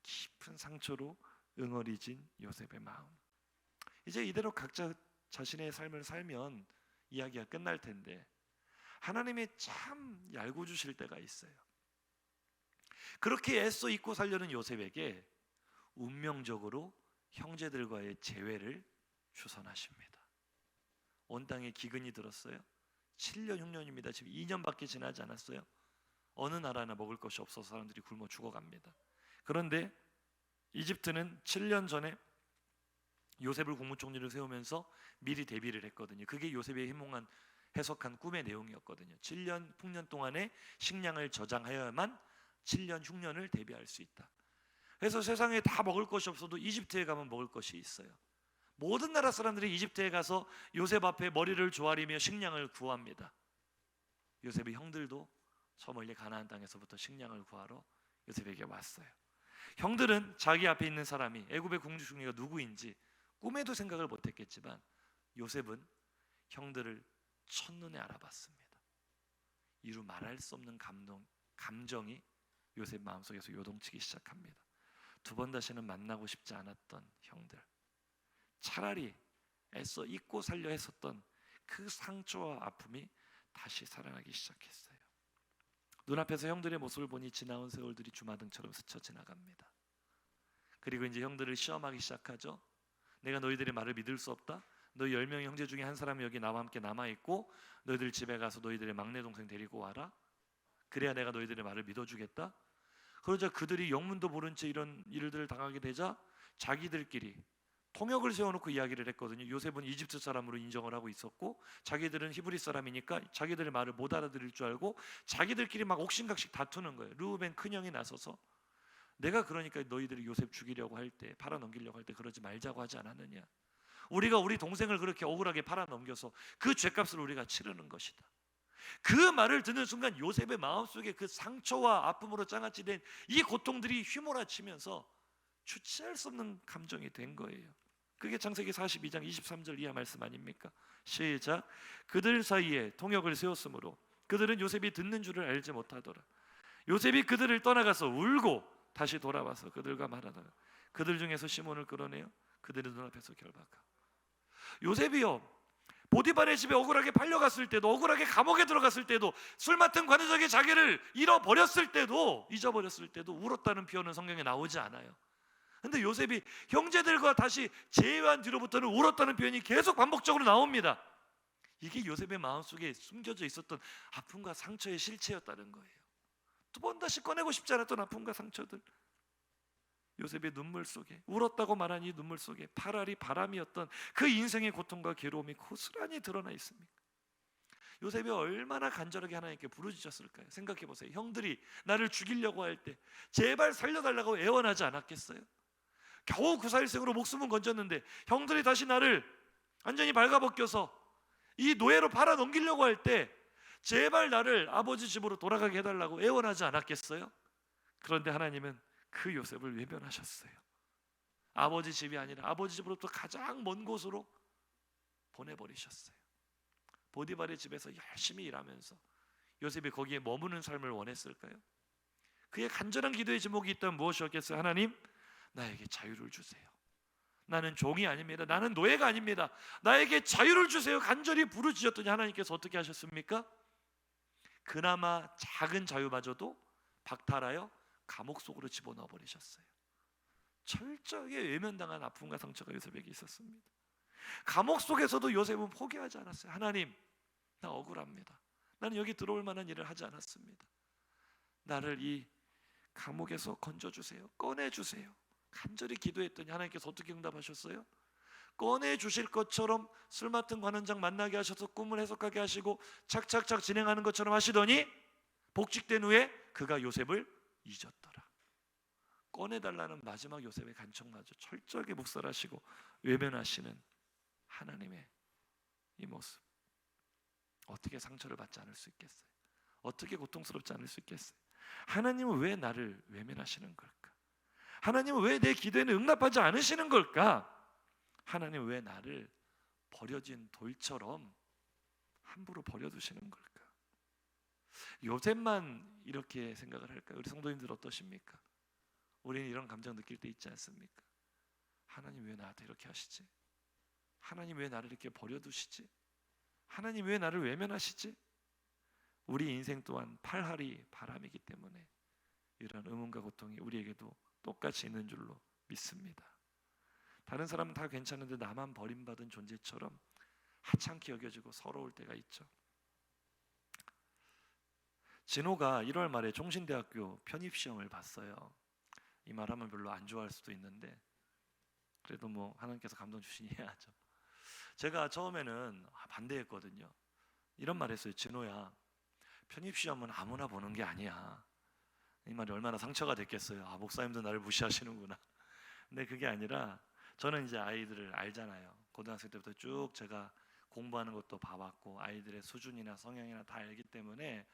깊은 상처로 응어리진 요셉의 마음. 이제 이대로 각자 자신의 삶을 살면 이야기가 끝날 텐데 하나님이 참 얄고 주실 때가 있어요. 그렇게 애써 잊고 살려는 요셉에게 운명적으로 형제들과의 재회를 주선하십니다. 온 땅에 기근이 들었어요. 7년 흉년입니다. 지금 2년밖에 지나지 않았어요. 어느 나라나 먹을 것이 없어서 사람들이 굶어 죽어갑니다. 그런데 이집트는 7년 전에 요셉을 국무총리로 세우면서 미리 대비를 했거든요. 그게 요셉의 해석한 꿈의 내용이었거든요. 7년 풍년 동안에 식량을 저장하여야만 7년 흉년을 대비할 수 있다. 그래서 세상에 다 먹을 것이 없어도 이집트에 가면 먹을 것이 있어요. 모든 나라 사람들이 이집트에 가서 요셉 앞에 머리를 조아리며 식량을 구합니다. 요셉의 형들도 저 멀리 가나안 땅에서부터 식량을 구하러 요셉에게 왔어요. 형들은 자기 앞에 있는 사람이 애굽의 국무총리가 누구인지 꿈에도 생각을 못했겠지만 요셉은 형들을 첫눈에 알아봤습니다. 이루 말할 수 없는 감정이 요셉 마음속에서 요동치기 시작합니다. 두 번 다시는 만나고 싶지 않았던 형들, 차라리 애써 잊고 살려 했었던 그 상처와 아픔이 다시 살아나기 시작했어요. 눈앞에서 형들의 모습을 보니 지나온 세월들이 주마등처럼 스쳐 지나갑니다. 그리고 이제 형들을 시험하기 시작하죠. 내가 너희들의 말을 믿을 수 없다. 너희 10명의 형제 중에 한 사람이 여기 나와 함께 남아있고 너희들 집에 가서 너희들의 막내 동생 데리고 와라. 그래야 내가 너희들의 말을 믿어주겠다. 그러자 그들이 영문도 모른 채 이런 일들을 당하게 되자 자기들끼리 통역을 세워놓고 이야기를 했거든요. 요셉은 이집트 사람으로 인정을 하고 있었고 자기들은 히브리 사람이니까 자기들의 말을 못 알아들을 줄 알고 자기들끼리 막 옥신각신 다투는 거예요. 르우벤 큰형이 나서서 내가 그러니까 너희들이 요셉 죽이려고 할 때, 팔아넘기려고 할 때 그러지 말자고 하지 않았느냐. 우리가 우리 동생을 그렇게 억울하게 팔아넘겨서 그 죄값을 우리가 치르는 것이다. 그 말을 듣는 순간 요셉의 마음속에 그 상처와 아픔으로 장아찌된 이 고통들이 휘몰아치면서 주체할 수 없는 감정이 된 거예요. 그게 창세기 42장 23절 이하 말씀 아닙니까? 시작. 그들 사이에 통역을 세웠으므로 그들은 요셉이 듣는 줄을 알지 못하더라. 요셉이 그들을 떠나가서 울고 다시 돌아와서 그들과 말하다가 그들 중에서 시몬을 끌어내어 그들의 눈앞에서 결박하고. 요셉이요, 보디발의 집에 억울하게 팔려갔을 때도, 억울하게 감옥에 들어갔을 때도, 술 맡은 관우적이 자기를 잃어버렸을 때도, 잊어버렸을 때도 울었다는 표현은 성경에 나오지 않아요. 근데 요셉이 형제들과 다시 재회한 뒤로부터는 울었다는 표현이 계속 반복적으로 나옵니다. 이게 요셉의 마음속에 숨겨져 있었던 아픔과 상처의 실체였다는 거예요. 두 번 다시 꺼내고 싶지 않았던 아픔과 상처들, 요셉의 눈물 속에, 울었다고 말한 이 눈물 속에 파랄이 바람이었던 그 인생의 고통과 괴로움이 고스란히 드러나 있습니다. 요셉이 얼마나 간절하게 하나님께 부르짖었을까요? 생각해 보세요. 형들이 나를 죽이려고 할 때 제발 살려달라고 애원하지 않았겠어요? 겨우 구사일생으로 목숨은 건졌는데 형들이 다시 나를 완전히 발가벗겨서 이 노예로 팔아 넘기려고 할 때 제발 나를 아버지 집으로 돌아가게 해달라고 애원하지 않았겠어요? 그런데 하나님은 그 요셉을 외면하셨어요. 아버지 집이 아니라 아버지 집으로부터 가장 먼 곳으로 보내버리셨어요. 보디발의 집에서 열심히 일하면서 요셉이 거기에 머무는 삶을 원했을까요? 그의 간절한 기도의 제목이 있다면 무엇이었겠어요? 하나님, 나에게 자유를 주세요. 나는 종이 아닙니다. 나는 노예가 아닙니다. 나에게 자유를 주세요. 간절히 부르짖었더니 하나님께서 어떻게 하셨습니까? 그나마 작은 자유마저도 박탈하여 감옥 속으로 집어넣어 버리셨어요. 철저하게 외면당한 아픔과 상처가 요셉에게 있었습니다. 감옥 속에서도 요셉은 포기하지 않았어요. 하나님, 나 억울합니다. 나는 여기 들어올 만한 일을 하지 않았습니다. 나를 이 감옥에서 건져주세요. 꺼내주세요. 간절히 기도했더니 하나님께서 어떻게 응답하셨어요? 꺼내주실 것처럼 술 맡은 관원장 만나게 하셔서 꿈을 해석하게 하시고 착착착 진행하는 것처럼 하시더니 복직된 후에 그가 요셉을 잊었더라. 꺼내달라는 마지막 요셉의 간청마저 철저하게 묵살하시고 외면하시는 하나님의 이 모습, 어떻게 상처를 받지 않을 수 있겠어요? 어떻게 고통스럽지 않을 수 있겠어요? 하나님은 왜 나를 외면하시는 걸까? 하나님은 왜 내 기도에는 응답하지 않으시는 걸까? 하나님은 왜 나를 버려진 돌처럼 함부로 버려두시는 걸까? 요셉만 이렇게 생각을 할까요? 우리 성도님들 어떠십니까? 우리는 이런 감정 느낄 때 있지 않습니까? 하나님 왜 나한테 이렇게 하시지? 하나님 왜 나를 이렇게 버려두시지? 하나님 왜 나를 외면하시지? 우리 인생 또한 팔할이 바람이기 때문에 이런 의문과 고통이 우리에게도 똑같이 있는 줄로 믿습니다. 다른 사람은 다 괜찮은데 나만 버림받은 존재처럼 하찮게 여겨지고 서러울 때가 있죠. 진호가 1월 말에 종신대학교 편입시험을 봤어요. 이 말하면 별로 안 좋아할 수도 있는데 그래도 뭐 하나님께서 감동 주시니 해야죠. 제가 처음에는 반대했거든요. 이런 말 했어요. 진호야, 편입시험은 아무나 보는 게 아니야. 이 말이 얼마나 상처가 됐겠어요. 아, 목사님도 나를 무시하시는구나. 근데 그게 아니라 저는 이제 아이들을 알잖아요. 고등학생 때부터 쭉 제가 공부하는 것도 봐왔고 아이들의 수준이나 성향이나 다 알기 때문에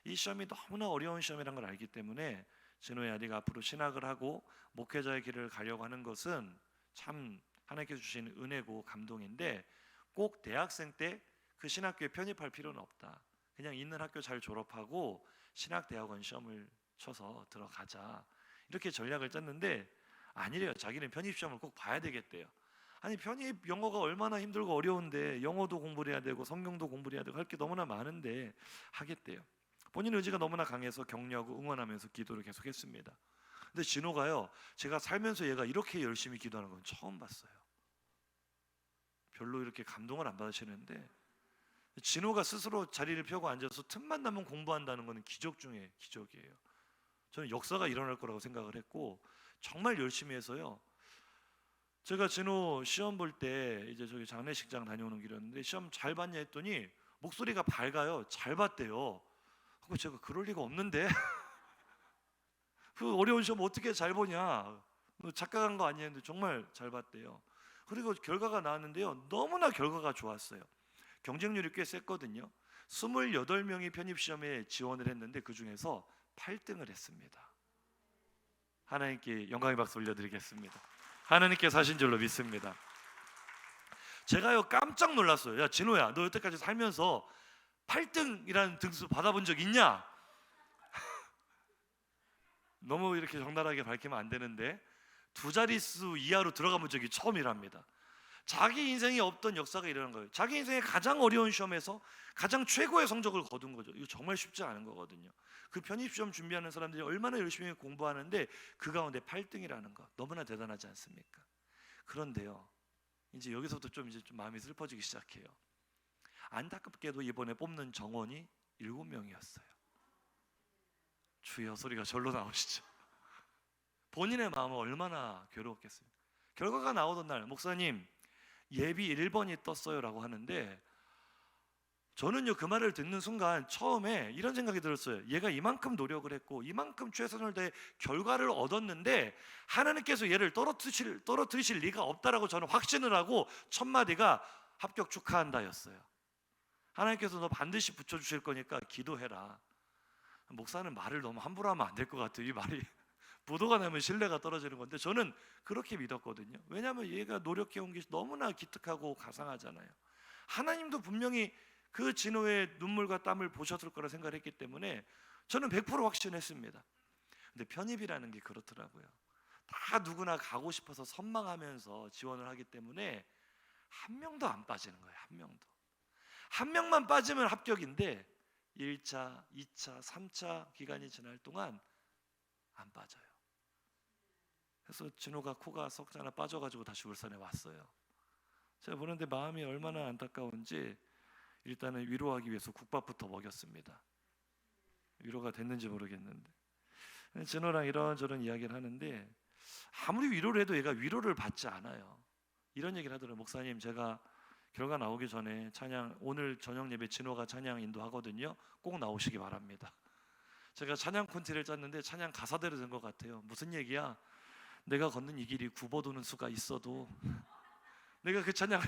이 시험이 너무나 어려운 시험이라는 걸 알기 때문에 진호야, 네가 앞으로 신학을 하고 목회자의 길을 가려고 하는 것은 참 하나님께서 주신 은혜고 감동인데 꼭 대학생 때 그 신학교에 편입할 필요는 없다. 그냥 있는 학교 잘 졸업하고 신학대학원 시험을 쳐서 들어가자. 이렇게 전략을 짰는데 아니래요. 자기는 편입시험을 꼭 봐야 되겠대요. 아니, 편입 영어가 얼마나 힘들고 어려운데 영어도 공부를 해야 되고 성경도 공부를 해야 되고 할 게 너무나 많은데 하겠대요. 본인 의지가 너무나 강해서 격려하고 응원하면서 기도를 계속했습니다. 근데 진호가요, 제가 살면서 얘가 이렇게 열심히 기도하는 건 처음 봤어요. 별로 이렇게 감동을 안 받으시는데 진호가 스스로 자리를 펴고 앉아서 틈만 나면 공부한다는 것은 기적 중에 기적이에요. 저는 역사가 일어날 거라고 생각을 했고 정말 열심히 해서요. 제가 진호 시험 볼 때 이제 저기 장례식장 다녀오는 길이었는데 시험 잘 봤냐 했더니 목소리가 밝아요. 잘 봤대요. 그거 제가 그럴 리가 없는데 그 어려운 시험 어떻게 잘 보냐, 착각한 거 아니에요. 근데 정말 잘 봤대요. 그리고 결과가 나왔는데요, 너무나 결과가 좋았어요. 경쟁률이 꽤 셌거든요. 28명이 편입시험에 지원을 했는데 그 중에서 8등을 했습니다. 하나님께 영광의 박수 올려드리겠습니다. 하나님께서 하신 줄로 믿습니다. 제가요 깜짝 놀랐어요. 야, 진호야, 너 여태까지 살면서 8등이라는 등수 받아본 적 있냐? 너무 이렇게 적나라하게 밝히면 안 되는데 두 자릿수 이하로 들어가 본 적이 처음이랍니다. 자기 인생에 없던 역사가 일어난 거예요. 자기 인생의 가장 어려운 시험에서 가장 최고의 성적을 거둔 거죠. 이거 정말 쉽지 않은 거거든요. 그 편입시험 준비하는 사람들이 얼마나 열심히 공부하는데 그 가운데 8등이라는 거 너무나 대단하지 않습니까? 그런데요, 이제 여기서부터 좀 마음이 슬퍼지기 시작해요. 안타깝게도 이번에 뽑는 정원이 7명이었어요. 주여 소리가 절로 나오시죠. 본인의 마음은 얼마나 괴로웠겠습니까? 결과가 나오던 날 목사님 예비 1번이 떴어요 라고 하는데 저는요 그 말을 듣는 순간 처음에 이런 생각이 들었어요. 얘가 이만큼 노력을 했고 이만큼 최선을 다해 결과를 얻었는데 하나님께서 얘를 떨어뜨리실 리가 없다라고 저는 확신을 하고 첫 마디가 합격 축하한다였어요. 하나님께서 너 반드시 붙여주실 거니까 기도해라. 목사는 말을 너무 함부로 하면 안 될 것 같아요. 이 말이 부도가 나면 신뢰가 떨어지는 건데 저는 그렇게 믿었거든요. 왜냐하면 얘가 노력해온 게 너무나 기특하고 가상하잖아요. 하나님도 분명히 그 진호의 눈물과 땀을 보셨을 거라 생각을 했기 때문에 저는 100% 확신했습니다. 근데 편입이라는 게 그렇더라고요. 다 누구나 가고 싶어서 선망하면서 지원을 하기 때문에 한 명도 안 빠지는 거예요. 한 명도. 한 명만 빠지면 합격인데 1차, 2차, 3차 기간이 지날 동안 안 빠져요. 그래서 진호가 코가 석 하나 빠져가지고 다시 울산에 왔어요. 제가 보는데 마음이 얼마나 안타까운지 일단은 위로하기 위해서 국밥부터 먹였습니다. 위로가 됐는지 모르겠는데 진호랑 이런저런 이야기를 하는데 아무리 위로를 해도 얘가 위로를 받지 않아요. 이런 얘기를 하더라고요. 목사님, 제가 결과 나오기 전에 찬양, 오늘 저녁 예배 진호가 찬양 인도하거든요. 꼭 나오시기 바랍니다. 제가 찬양 콘티를 짰는데 찬양 가사대로 된 것 같아요. 무슨 얘기야? 내가 걷는 이 길이 굽어도는 수가 있어도 내가 그 찬양을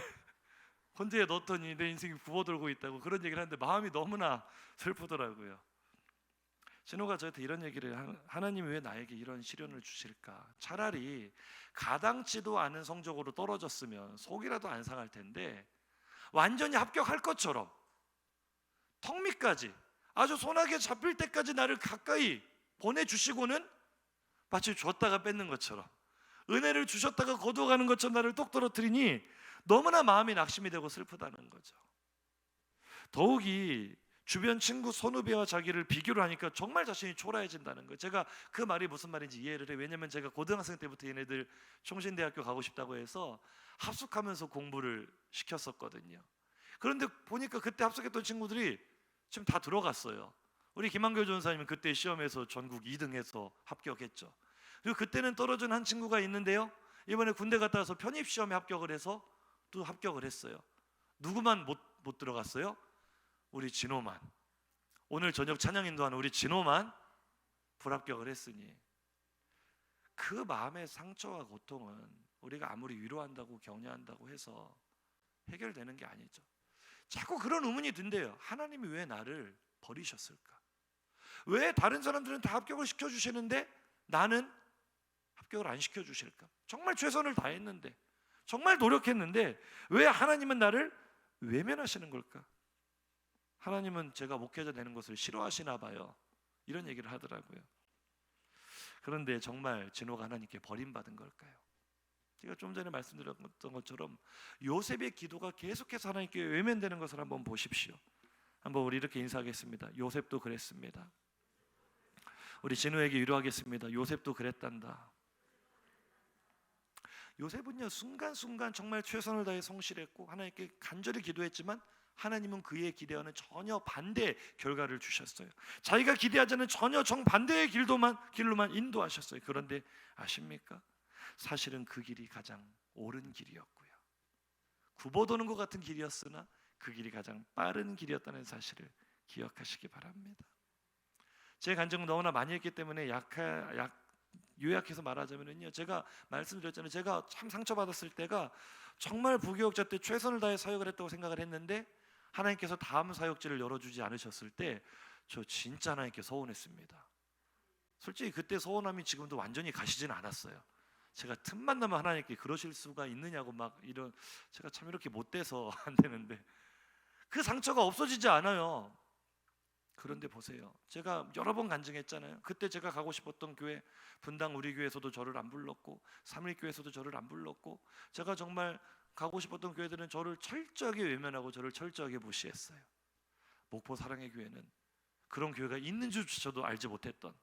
콘티에 넣었더니 내 인생이 굽어돌고 있다고 그런 얘기를 하는데 마음이 너무나 슬프더라고요. 진호가 저한테 이런 얘기를 하나님이 왜 나에게 이런 시련을 주실까? 차라리 가당치도 않은 성적으로 떨어졌으면 속이라도 안 상할 텐데 완전히 합격할 것처럼 턱 밑까지 아주 손아귀에 잡힐 때까지 나를 가까이 보내주시고는 마치 줬다가 뺏는 것처럼 은혜를 주셨다가 거두어가는 것처럼 나를 똑 떨어뜨리니 너무나 마음이 낙심이 되고 슬프다는 거죠. 더욱이 주변 친구 선후배와 자기를 비교를 하니까 정말 자신이 초라해진다는 거예요. 제가 그 말이 무슨 말인지 이해를 해요. 왜냐하면 제가 고등학생 때부터 얘네들 총신대학교 가고 싶다고 해서 합숙하면서 공부를 시켰었거든요. 그런데 보니까 그때 합숙했던 친구들이 지금 다 들어갔어요. 우리 김한교 전사님은 그때 시험에서 전국 2등해서 합격했죠. 그리고 그때는 떨어진 한 친구가 있는데요, 이번에 군대 갔다 와서 편입시험에 합격을 해서 또 합격을 했어요. 누구만 못 들어갔어요? 우리 진호만. 오늘 저녁 찬양 인도하는 우리 진호만 불합격을 했으니 그 마음의 상처와 고통은 우리가 아무리 위로한다고 격려한다고 해서 해결되는 게 아니죠. 자꾸 그런 의문이 든대요. 하나님이 왜 나를 버리셨을까? 왜 다른 사람들은 다 합격을 시켜주시는데 나는 합격을 안 시켜주실까? 정말 최선을 다했는데, 정말 노력했는데 왜 하나님은 나를 외면하시는 걸까? 하나님은 제가 목회자 되는 것을 싫어하시나 봐요. 이런 얘기를 하더라고요. 그런데 정말 진호가 하나님께 버림받은 걸까요? 제가 좀 전에 말씀드렸던 것처럼 요셉의 기도가 계속해서 하나님께 외면되는 것을 한번 보십시오. 한번 우리 이렇게 인사하겠습니다. 요셉도 그랬습니다. 우리 진호에게 위로하겠습니다. 요셉도 그랬단다. 요셉은요, 순간순간 정말 최선을 다해 성실했고 하나님께 간절히 기도했지만 하나님은 그의 기대와는 전혀 반대 결과를 주셨어요. 자기가 기대하자는 전혀 정반대의 길로만 인도하셨어요. 그런데 아십니까? 사실은 그 길이 가장 옳은 길이었고요, 굽어도는 것 같은 길이었으나 그 길이 가장 빠른 길이었다는 사실을 기억하시기 바랍니다. 제 간증은 너무나 많이 했기 때문에 요약해서 말하자면요, 제가 말씀드렸잖아요. 제가 참 상처받았을 때가 정말 부교육자 때 최선을 다해 사역을 했다고 생각을 했는데 하나님께서 다음 사역지를 열어주지 않으셨을 때 저 진짜 하나님께 서운했습니다. 솔직히 그때 서운함이 지금도 완전히 가시지는 않았어요. 제가 틈만 나면 하나님께 그러실 수가 있느냐고 막 이런, 제가 참 이렇게 못돼서 안 되는데 그 상처가 없어지지 않아요. 그런데 보세요, 제가 여러 번 간증했잖아요. 그때 제가 가고 싶었던 교회, 분당 우리 교회에서도 저를 안 불렀고 삼일교회에서도 저를 안 불렀고 제가 정말 가고 싶었던 교회들은 저를 철저하게 외면하고 저를 철저하게 무시했어요. 목포 사랑의 교회는 그런 교회가 있는 줄조차도 알지 못했던,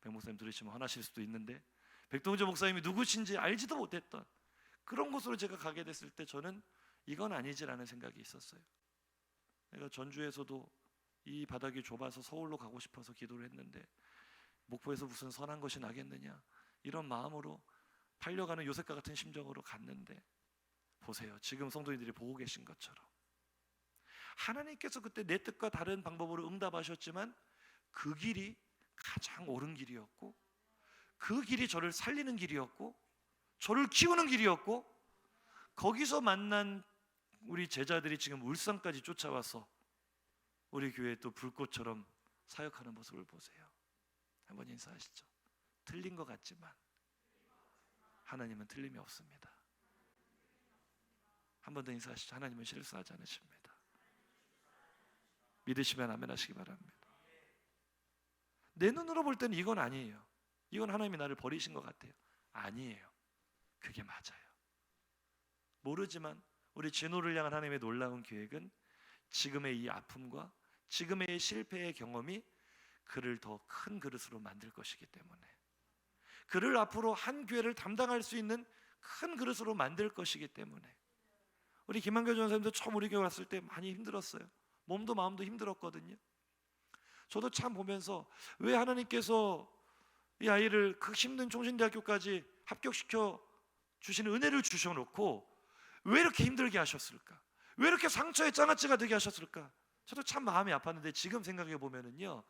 백 목사님 들으시면 화나실 수도 있는데 백동주 목사님이 누구신지 알지도 못했던 그런 곳으로 제가 가게 됐을 때 저는 이건 아니지라는 생각이 있었어요. 내가 전주에서도 이 바닥이 좁아서 서울로 가고 싶어서 기도를 했는데 목포에서 무슨 선한 것이 나겠느냐, 이런 마음으로 팔려가는 요셉과 같은 심정으로 갔는데 보세요, 지금 성도님들이 보고 계신 것처럼 하나님께서 그때 내 뜻과 다른 방법으로 응답하셨지만 그 길이 가장 옳은 길이었고 그 길이 저를 살리는 길이었고 저를 키우는 길이었고 거기서 만난 우리 제자들이 지금 울산까지 쫓아와서 우리 교회에 또 불꽃처럼 사역하는 모습을 보세요. 한번 인사하시죠. 틀린 것 같지만 하나님은 틀림이 없습니다. 한 번 더 인사하시죠. 하나님은 실수하지 않으십니다. 믿으시면 아멘 하시기 바랍니다. 내 눈으로 볼 때는 이건 아니에요. 이건 하나님이 나를 버리신 것 같아요. 아니에요. 그게 맞아요. 모르지만 우리 진호를 향한 하나님의 놀라운 계획은 지금의 이 아픔과 지금의 실패의 경험이 그를 더 큰 그릇으로 만들 것이기 때문에, 그를 앞으로 한 교회를 담당할 수 있는 큰 그릇으로 만들 것이기 때문에. 우리 김한교 전사님도 처음 우리 교회 왔을 때 많이 힘들었어요. 몸도 마음도 힘들었거든요. 저도 참 보면서 왜 하나님께서 이 아이를 그 힘든 총신대학교까지 합격시켜 주시는 은혜를 주셔놓고 왜 이렇게 힘들게 하셨을까? 왜 이렇게 상처의 장아찌가 되게 하셨을까? 저도 참 마음이 아팠는데 지금 생각해 보면은요,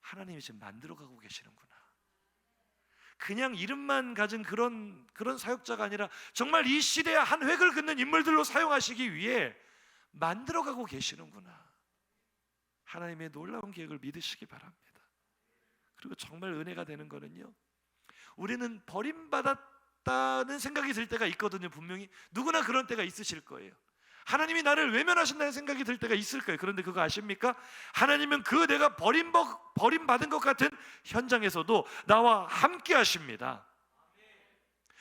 하나님이 지금 만들어가고 계시는구나. 그냥 이름만 가진 그런 사역자가 아니라 정말 이 시대의 한 획을 긋는 인물들로 사용하시기 위해 만들어가고 계시는구나. 하나님의 놀라운 계획을 믿으시기 바랍니다. 그리고 정말 은혜가 되는 거는요, 우리는 버림받았다는 생각이 들 때가 있거든요. 분명히 누구나 그런 때가 있으실 거예요. 하나님이 나를 외면하신다는 생각이 들 때가 있을 거예요. 그런데 그거 아십니까? 하나님은 그 내가 버림받은 것 같은 현장에서도 나와 함께 하십니다.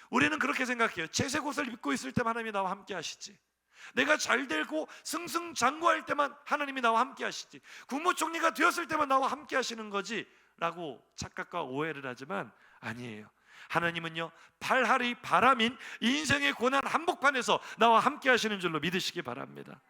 우리는 그렇게 생각해요. 채색 옷을 입고 있을 때만 하나님이 나와 함께 하시지, 내가 잘 되고 승승장구할 때만 하나님이 나와 함께 하시지, 국무총리가 되었을 때만 나와 함께 하시는 거지 라고 착각과 오해를 하지만 아니에요. 하나님은요, 발할이 바람인 인생의 고난 한복판에서 나와 함께 하시는 줄로 믿으시기 바랍니다.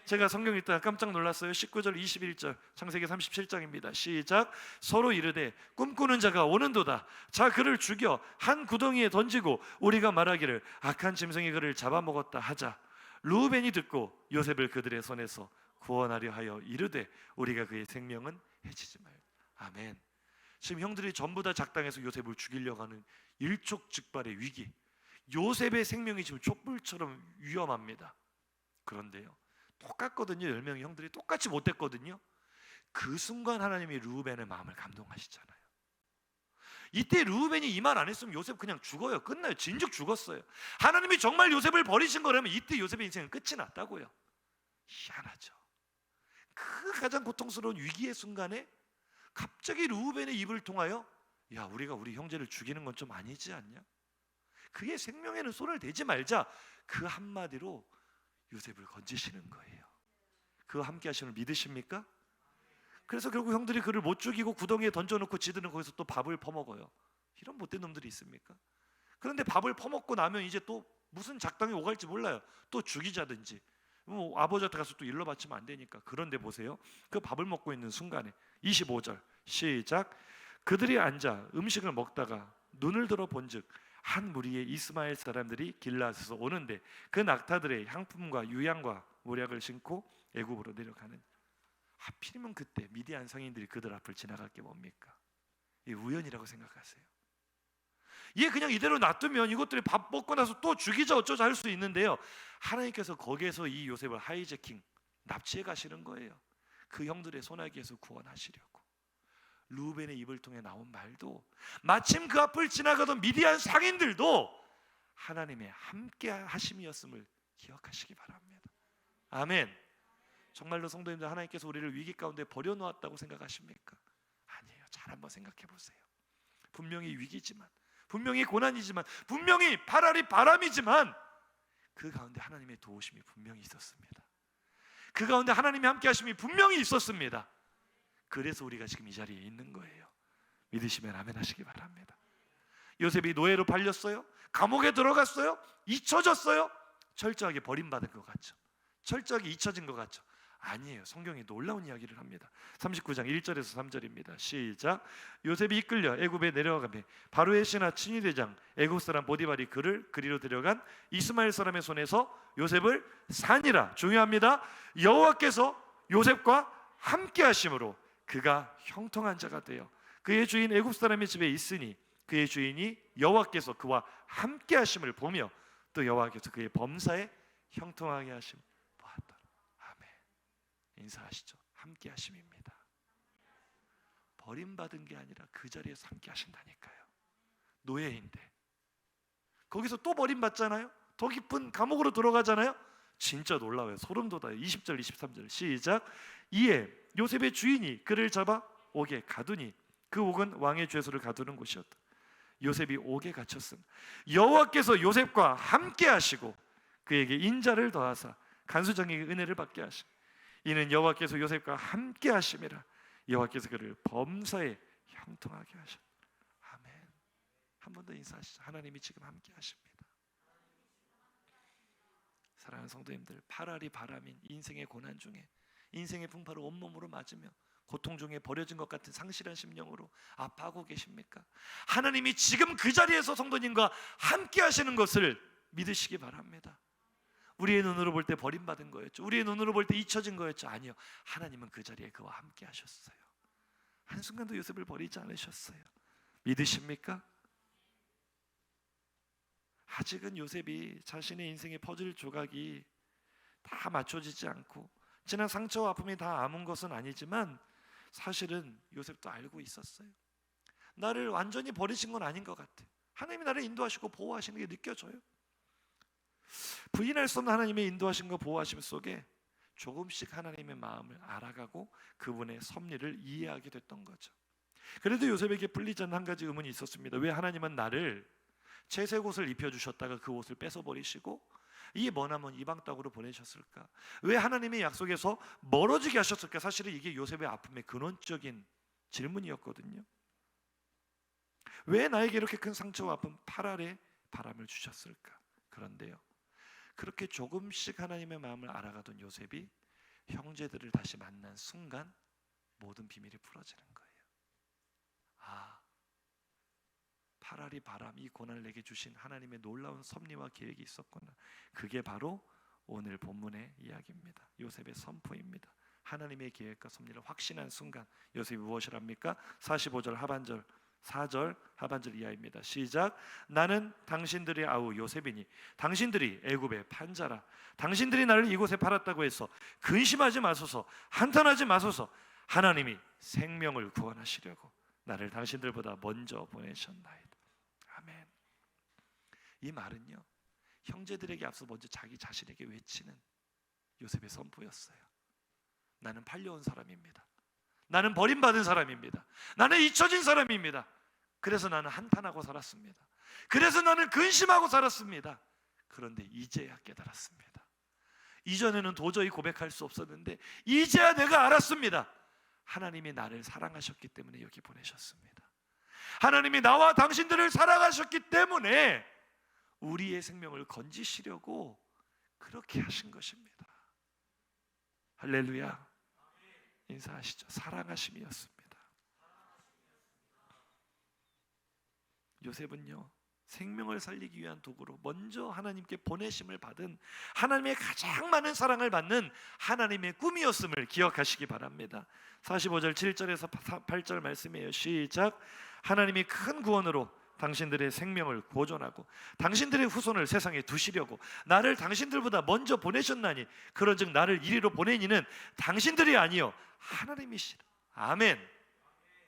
제가 성경 읽다가 깜짝 놀랐어요. 19절 21절 창세기 37장입니다. 시작. 서로 이르되 꿈꾸는 자가 오는도다. 자 그를 죽여 한 구덩이에 던지고 우리가 말하기를 악한 짐승이 그를 잡아먹었다 하자. 르우벤이 듣고 요셉을 그들의 손에서 구원하려 하여 이르되 우리가 그의 생명은 해치지 말자. 아멘. 지금 형들이 전부 다 작당해서 요셉을 죽이려고 하는 일촉즉발의 위기, 요셉의 생명이 지금 촛불처럼 위험합니다. 그런데요, 똑같거든요. 10명의 형들이 똑같이 못됐거든요. 그 순간 하나님이 르우벤의 마음을 감동하시잖아요. 이때 르우벤이 이 말 안 했으면 요셉 그냥 죽어요. 끝나요. 진즉 죽었어요. 하나님이 정말 요셉을 버리신 거라면 이때 요셉의 인생은 끝이 났다고요. 희한하죠. 그 가장 고통스러운 위기의 순간에 갑자기 르우벤의 입을 통하여 야, 우리가 우리 형제를 죽이는 건 좀 아니지 않냐? 그의 생명에는 손을 대지 말자. 그 한마디로 요셉을 건지시는 거예요. 그 함께 하심을 믿으십니까? 그래서 결국 형들이 그를 못 죽이고 구덩이에 던져놓고 지들은 거기서 또 밥을 퍼먹어요. 이런 못된 놈들이 있습니까? 그런데 밥을 퍼먹고 나면 이제 또 무슨 작당이 오갈지 몰라요. 또 죽이자든지 뭐 아버지한테 가서 또 일러 바치면 안 되니까. 그런데 보세요, 그 밥을 먹고 있는 순간에 25절 시작. 그들이 앉아 음식을 먹다가 눈을 들어 본즉 한 무리의 이스마엘 사람들이 길라앗에서 오는데 그 낙타들의 향품과 유향과 모략을 신고 애굽으로 내려가는. 하필이면 그때 미디안 상인들이 그들 앞을 지나갈 게 뭡니까? 이게 우연이라고 생각하세요? 얘 그냥 이대로 놔두면 이것들이 밥 먹고 나서 또 죽이자 어쩌자 할 수 있는데요, 하나님께서 거기에서 이 요셉을 하이제킹, 납치해 가시는 거예요. 그 형들의 손아귀에서 구원하시려고. 르우벤의 입을 통해 나온 말도 마침 그 앞을 지나가던 미디안 상인들도 하나님의 함께 하심이었음을 기억하시기 바랍니다. 아멘. 정말로 성도님들, 하나님께서 우리를 위기 가운데 버려놓았다고 생각하십니까? 아니에요. 잘 한번 생각해 보세요. 분명히 위기지만, 분명히 고난이지만, 분명히 발알이 바람이지만 그 가운데 하나님의 도우심이 분명히 있었습니다. 그 가운데 하나님의 함께 하심이 분명히 있었습니다. 그래서 우리가 지금 이 자리에 있는 거예요. 믿으시면 아멘 하시기 바랍니다. 요셉이 노예로 팔렸어요. 감옥에 들어갔어요. 잊혀졌어요. 철저하게 버림받은 것 같죠. 철저하게 잊혀진 것 같죠. 아니에요. 성경이 놀라운 이야기를 합니다. 39장 1절에서 3절입니다. 시작. 요셉이 이끌려 애굽에 내려가매 바로의 신하 친위대장 애굽 사람 보디발이 그를 그리로 데려간 이스마엘 사람의 손에서 요셉을 산이라. 중요합니다. 여호와께서 요셉과 함께 하심으로 그가 형통한 자가 되어 그의 주인 애굽 사람의 집에 있으니 그의 주인이 여호와께서 그와 함께 하심을 보며 또 여호와께서 그의 범사에 형통하게 하심 보았더라. 아멘. 인사하시죠. 함께 하심입니다. 버림받은 게 아니라 그 자리에서 함께 하신다니까요. 노예인데 거기서 또 버림받잖아요. 더 깊은 감옥으로 들어가잖아요. 진짜 놀라워요. 소름 돋아요. 20절 23절 시작. 이에 요셉의 주인이 그를 잡아 옥에 가두니 그 옥은 왕의 죄수를 가두는 곳이었다. 요셉이 옥에 갇혔음 여호와께서 요셉과 함께 하시고 그에게 인자를 더하사 간수장에게 은혜를 받게 하심. 이는 여호와께서 요셉과 함께 하심이라. 여호와께서 그를 범사에 형통하게 하셨다. 아멘. 한 번 더 인사하시죠. 하나님이 지금 함께 하십니다. 사랑하는 성도님들, 파라리 바람인 인생의 고난 중에 인생의 풍파를 온몸으로 맞으며 고통 중에 버려진 것 같은 상실한 심령으로 아파하고 계십니까? 하나님이 지금 그 자리에서 성도님과 함께 하시는 것을 믿으시기 바랍니다. 우리의 눈으로 볼 때 버림받은 거였죠. 우리의 눈으로 볼 때 잊혀진 거였죠. 아니요, 하나님은 그 자리에 그와 함께 하셨어요. 한순간도 요셉을 버리지 않으셨어요. 믿으십니까? 아직은 요셉이 자신의 인생의 퍼즐 조각이 다 맞춰지지 않고 지난 상처와 아픔이 다 아문 것은 아니지만 사실은 요셉도 알고 있었어요. 나를 완전히 버리신 건 아닌 것 같아. 하나님이 나를 인도하시고 보호하시는 게 느껴져요. 부인할 수 없는 하나님의 인도하심과 보호하심 속에 조금씩 하나님의 마음을 알아가고 그분의 섭리를 이해하게 됐던 거죠. 그래도 요셉에게 풀리지 않는 한 가지 의문이 있었습니다. 왜 하나님은 나를 채색 옷을 입혀주셨다가 그 옷을 뺏어버리시고 이 머나먼 이방 땅으로 보내셨을까? 왜 하나님의 약속에서 멀어지게 하셨을까? 사실은 이게 요셉의 아픔의 근원적인 질문이었거든요. 왜 나에게 이렇게 큰 상처와 아픔, 파랄의 바람을 주셨을까? 그런데요, 그렇게 조금씩 하나님의 마음을 알아가던 요셉이 형제들을 다시 만난 순간 모든 비밀이 풀어지는 거예요. 아, 파랄이 바람, 이 고난을 내게 주신 하나님의 놀라운 섭리와 계획이 있었구나. 그게 바로 오늘 본문의 이야기입니다. 요셉의 선포입니다. 하나님의 계획과 섭리를 확신한 순간 요셉이 무엇을 합니까? 45절 하반절 4절 하반절 이하입니다. 시작. 나는 당신들의 아우 요셉이니 당신들이 애굽의 판자라. 당신들이 나를 이곳에 팔았다고 해서 근심하지 마소서, 한탄하지 마소서. 하나님이 생명을 구원하시려고 나를 당신들보다 먼저 보내셨나이다. 아멘. 이 말은요, 형제들에게 앞서 먼저 자기 자신에게 외치는 요셉의 선포였어요. 나는 팔려온 사람입니다. 나는 버림받은 사람입니다. 나는 잊혀진 사람입니다. 그래서 나는 한탄하고 살았습니다. 그래서 나는 근심하고 살았습니다. 그런데 이제야 깨달았습니다. 이전에는 도저히 고백할 수 없었는데 이제야 내가 알았습니다. 하나님이 나를 사랑하셨기 때문에 여기 보내셨습니다. 하나님이 나와 당신들을 사랑하셨기 때문에 우리의 생명을 건지시려고 그렇게 하신 것입니다. 할렐루야. 인사하시죠. 사랑하심이었습니다. 요셉은요, 생명을 살리기 위한 도구로 먼저 하나님께 보내심을 받은 하나님의 가장 많은 사랑을 받는 하나님의 꿈이었음을 기억하시기 바랍니다. 45절 7절에서 8절 말씀이에요. 시작. 하나님이 큰 구원으로 당신들의 생명을 보존하고 당신들의 후손을 세상에 두시려고 나를 당신들보다 먼저 보내셨나니 그런즉 나를 이리로 보낸 이는 당신들이 아니요 하나님이시라. 아멘.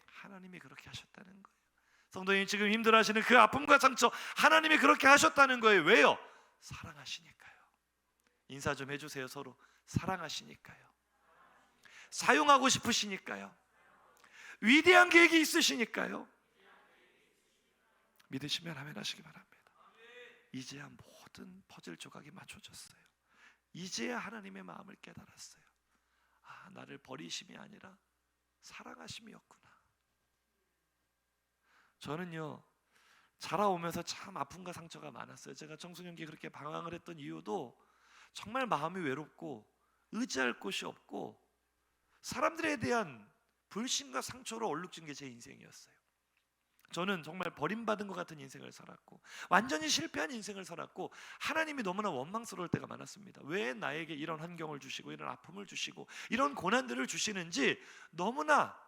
하나님이 그렇게 하셨다는 거예요. 성도님, 지금 힘들어하시는 그 아픔과 상처 하나님이 그렇게 하셨다는 거예요. 왜요? 사랑하시니까요. 인사 좀 해주세요. 서로. 사랑하시니까요. 사용하고 싶으시니까요. 위대한 계획이 있으시니까요. 믿으시면 아멘 하시기 바랍니다. 이제야 모든 퍼즐 조각이 맞춰졌어요. 이제야 하나님의 마음을 깨달았어요. 아, 나를 버리심이 아니라 사랑하심이었구나. 저는요, 자라오면서 참 아픔과 상처가 많았어요. 제가 청소년기에 그렇게 방황을 했던 이유도 정말 마음이 외롭고 의지할 곳이 없고 사람들에 대한 불신과 상처로 얼룩진 게 제 인생이었어요. 저는 정말 버림받은 것 같은 인생을 살았고 완전히 실패한 인생을 살았고 하나님이 너무나 원망스러울 때가 많았습니다. 왜 나에게 이런 환경을 주시고 이런 아픔을 주시고 이런 고난들을 주시는지 너무나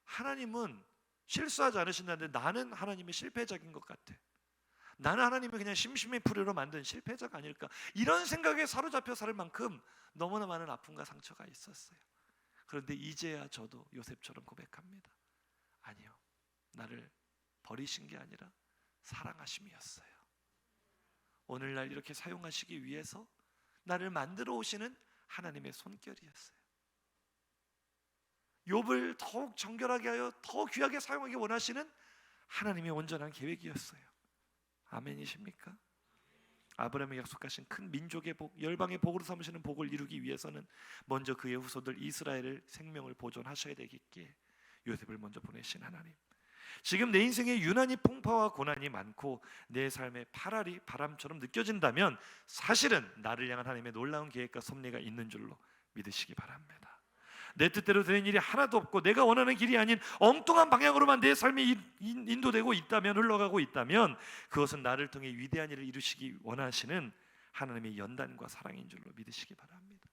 하나님은 실수하지 않으신다는데 나는 하나님의 실패자인 것 같아. 나는 하나님이 그냥 심심해 풀이로 만든 실패자가 아닐까, 이런 생각에 사로잡혀 살 만큼 너무나 많은 아픔과 상처가 있었어요. 그런데 이제야 저도 요셉처럼 고백합니다. 아니요, 나를 버리신 게 아니라 사랑하심이었어요. 오늘날 이렇게 사용하시기 위해서 나를 만들어 오시는 하나님의 손결이었어요. 욥을 더욱 정결하게 하여 더 귀하게 사용하기 원하시는 하나님의 온전한 계획이었어요. 아멘이십니까? 아브라함이 약속하신 큰 민족의 복, 열방의 복으로 삼으시는 복을 이루기 위해서는 먼저 그의 후손들 이스라엘을 생명을 보존하셔야 되겠기에 요셉을 먼저 보내신 하나님. 지금 내 인생에 유난히 풍파와 고난이 많고 내 삶에 파랄이 바람처럼 느껴진다면 사실은 나를 향한 하나님의 놀라운 계획과 섭리가 있는 줄로 믿으시기 바랍니다. 내 뜻대로 되는 일이 하나도 없고 내가 원하는 길이 아닌 엉뚱한 방향으로만 내 삶이 인도되고 있다면, 흘러가고 있다면 그것은 나를 통해 위대한 일을 이루시기 원하시는 하나님의 연단과 사랑인 줄로 믿으시기 바랍니다.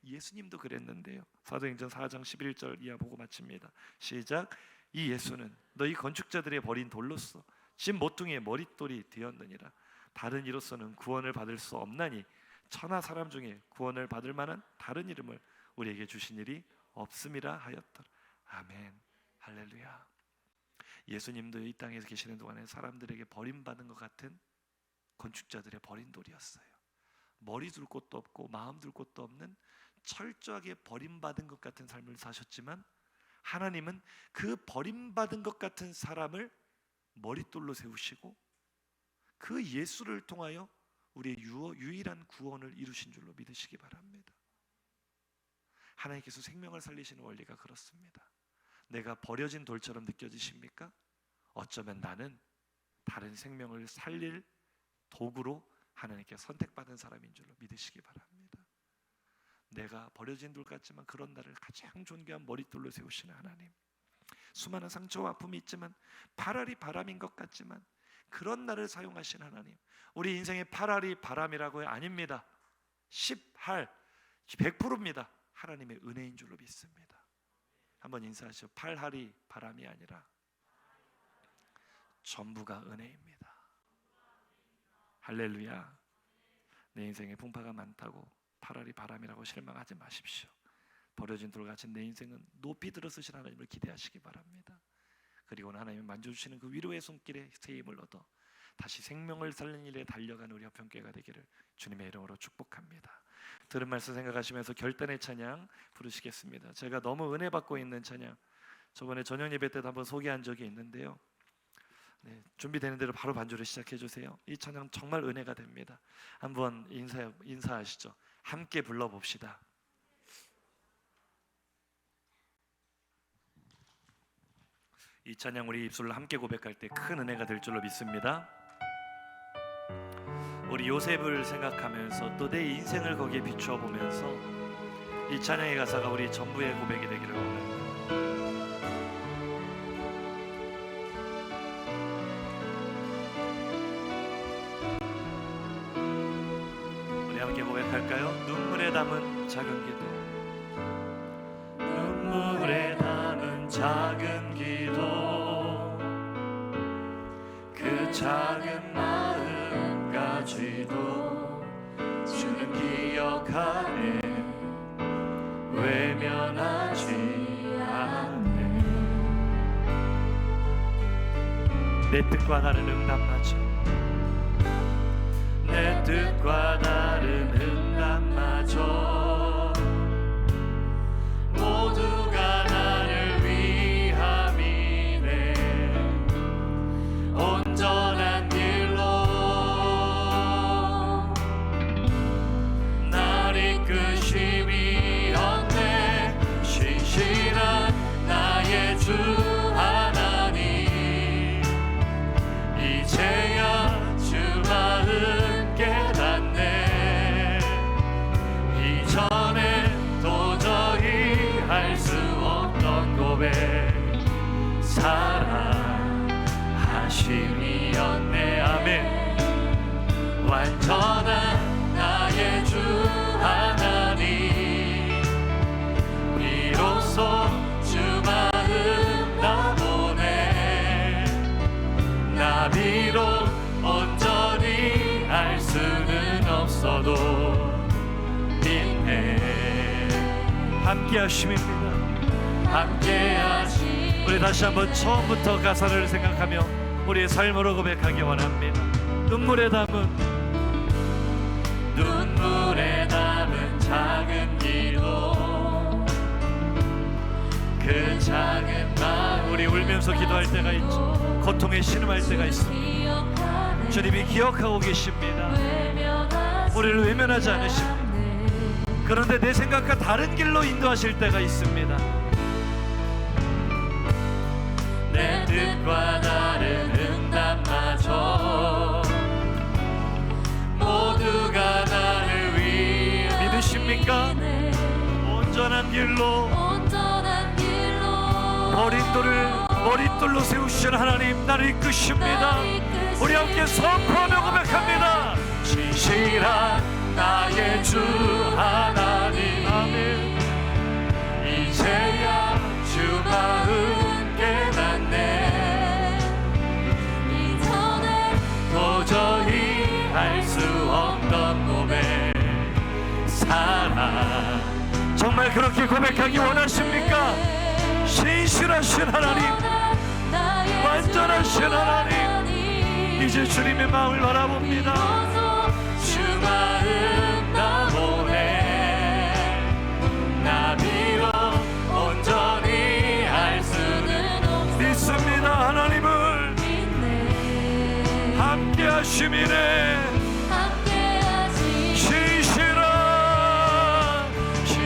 예수님도 그랬는데요. 사도행전 4장 11절 이하 보고 마칩니다. 시작. 이 예수는 너희 건축자들의 버린 돌로서 진 모퉁이의 머릿돌이 되었느니라. 다른 이로서는 구원을 받을 수 없나니 천하 사람 중에 구원을 받을 만한 다른 이름을 우리에게 주신 일이 없음이라 하였더라. 아멘. 할렐루야. 예수님도 이 땅에서 계시는 동안에 사람들에게 버림받은 것 같은 건축자들의 버린 돌이었어요. 머리 둘 곳도 없고 마음 둘 곳도 없는 철저하게 버림받은 것 같은 삶을 사셨지만 하나님은 그 버림받은 것 같은 사람을 머릿돌로 세우시고 그 예수를 통하여 우리의 유일한 구원을 이루신 줄로 믿으시기 바랍니다. 하나님께서 생명을 살리시는 원리가 그렇습니다. 내가 버려진 돌처럼 느껴지십니까? 어쩌면 나는 다른 생명을 살릴 도구로 하나님께 선택받은 사람인 줄로 믿으시기 바랍니다. 내가 버려진 돌 같지만 그런 나를 가장 존귀한 머릿돌로 세우시는 하나님. 수많은 상처와 아픔이 있지만 파랄이 바람인 것 같지만 그런 나를 사용하신 하나님. 우리 인생의 파랄이 바람이라고요? 아닙니다. 10할 100%입니다. 하나님의 은혜인 줄로 믿습니다. 한번 인사하시죠. 팔할이 바람이 아니라 전부가 은혜입니다. 할렐루야. 내 인생에 풍파가 많다고 팔할이 바람이라고 실망하지 마십시오. 버려진 돌같이 내 인생은 높이 들어서신 하나님을 기대하시기 바랍니다. 그리고는 하나님이 만져주시는 그 위로의 손길에 새 힘을 얻어 다시 생명을 살리는 일에 달려가는 우리 화평교회가 되기를 주님의 이름으로 축복합니다. 들은 말씀 생각하시면서 결단의 찬양 부르시겠습니다. 제가 너무 은혜 받고 있는 찬양, 저번에 저녁 예배 때도 한번 소개한 적이 있는데요. 네, 준비되는 대로 바로 반주를 시작해 주세요. 이 찬양 정말 은혜가 됩니다. 한번 인사하시죠. 함께 불러봅시다. 이 찬양 우리 입술로 함께 고백할 때 큰 은혜가 될 줄로 믿습니다. 우리 요셉을 생각하면서 또 내 인생을 거기에 비추어 보면서 이 찬양의 가사가 우리 전부의 고백이 되기를 원합니다. 우리 함께 고백할까요? 눈물에 담은 작은 기도, 눈물에 담은 작은 기도, 그 작은 마음까지도 주는 기억하네, 외면하지 않네. 내 뜻과 다른 응답마저, 내 뜻과 다른 응답마저 모두가 나를 위함이네. 온전한 길로 날 이끄심이었네. 신실한 나의 주 하나님, 이제야 주 마음 깨닫네. 이전에 도저히 할 수 없던 고백, 사랑하심이었네. 아멘. 완전한 나의 주 하나님, 비로소 주 마음 나보네. 나 비록 온전히 알 수는 없어도 믿네. 함께 하심입니다. 함께 하심. 우리 다시 한번 처음부터 가사를 생각하며 우리의 삶으로 고백하기 원합니다. 눈물에 담은, 눈물에 작은 기도 그 작은 마음 우리 울면서 기도할 때가 있죠. 고통에 신음할 때가 있습니다. 주님이 기억하고 계십니다. 우리를 외면하지 않으십니다. 그런데 내 생각과 다른 길로 인도하실 때가 있습니다. 내 뜻과 다른 응답마저 모두가 나를 위해 믿으십니까? 온전한 길로 버린 돌을 머릿돌로 세우신 하나님 나를 이끄십니다. 우리 함께 선포하며 고백합니다. 진실한 나의 주 하나님 아멘. 이제야 주 마음 깨닫네. 이전에 도저히 할 수 없던 고백 사랑 정말 그렇게 고백하기 원하십니까? 신실하신 하나님 완전하신 하나님 이제 주님의 마음을 바라봅니다. 주 마음 나 보내 나 비록 온전히 알 수는 없어 믿습니다. 하나님을 함께 하심이네.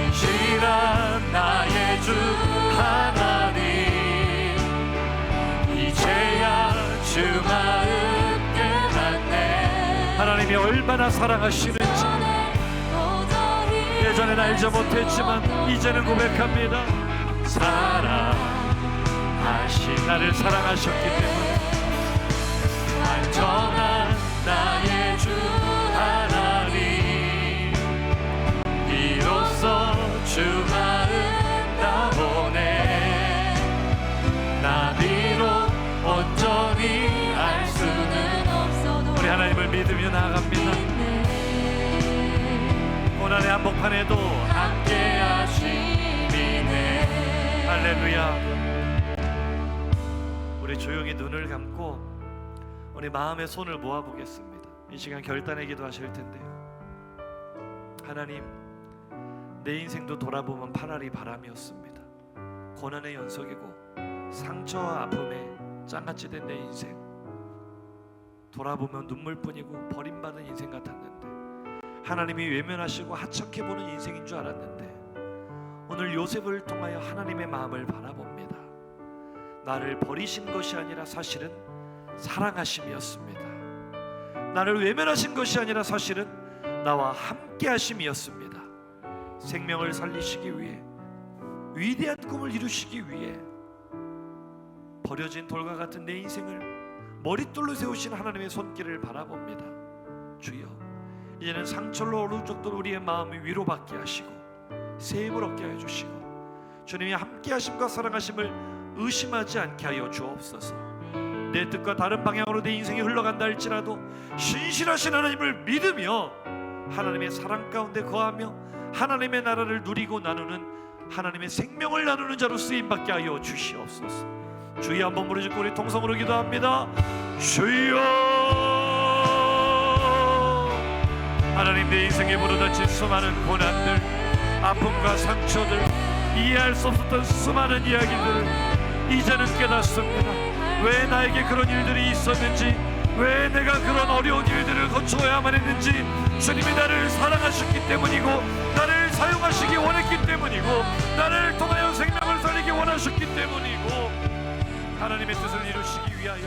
신실한 나의 주 하나님 이제야 주 마음 깨닫네. 하나님이 얼마나 사랑하시는지 예전엔 알지 못했지만 이제는 고백합니다. 나를 사랑하셨기 때문에 완전한 나의 주 하나님 비로소 주 마음 나 보내 나 비록 온전히 알 수는 없어도 우리 하나님을 믿으며 나아갑니다. 고난의 한복판에도 함께 하시네. 할렐루야. 우리 조용히 눈을 감고 우리 마음의 손을 모아보겠습니다. 이 시간 결단의 기도하실 텐데요. 하나님, 내 인생도 돌아보면 파라리 바람이었습니다. 고난의 연속이고 상처와 아픔에 장같이 된 내 인생, 돌아보면 눈물뿐이고 버림받은 인생 같았는데 하나님이 외면하시고 하척해보는 인생인 줄 알았는데 오늘 요셉을 통하여 하나님의 마음을 바라봅니다. 나를 버리신 것이 아니라 사실은 사랑하심이었습니다. 나를 외면하신 것이 아니라 사실은 나와 함께 하심이었습니다. 생명을 살리시기 위해, 위대한 꿈을 이루시기 위해 버려진 돌과 같은 내 인생을 머릿돌로 세우신 하나님의 손길을 바라봅니다. 주여, 이제는 상처로 오를 정도로 우리의 마음이 위로받게 하시고 세임을 얻게 해주시고 주님이 함께 하심과 사랑하심을 의심하지 않게 하여 주옵소서. 내 뜻과 다른 방향으로 내 인생이 흘러간다 할지라도 신실하신 하나님을 믿으며 하나님의 사랑 가운데 거하며 하나님의 나라를 누리고 나누는 하나님의 생명을 나누는 자로 쓰임받게 하여 주시옵소서. 주여 한번 부르짖고 우리 통성으로 기도합니다. 주여, 하나님, 내 인생에 부르닥친 수많은 고난들, 아픔과 상처들, 이해할 수 없었던 수많은 이야기들을 이제는 깨닫습니다. 왜 나에게 그런 일들이 있었는지, 왜 내가 그런 어려운 일들을 거쳐야만 했는지 주님이 나를 사랑하셨기 때문이고 나를 사용하시기 원했기 때문이고 나를 통하여 생명을 살리기 원하셨기 때문이고 하나님의 뜻을 이루시기 위하여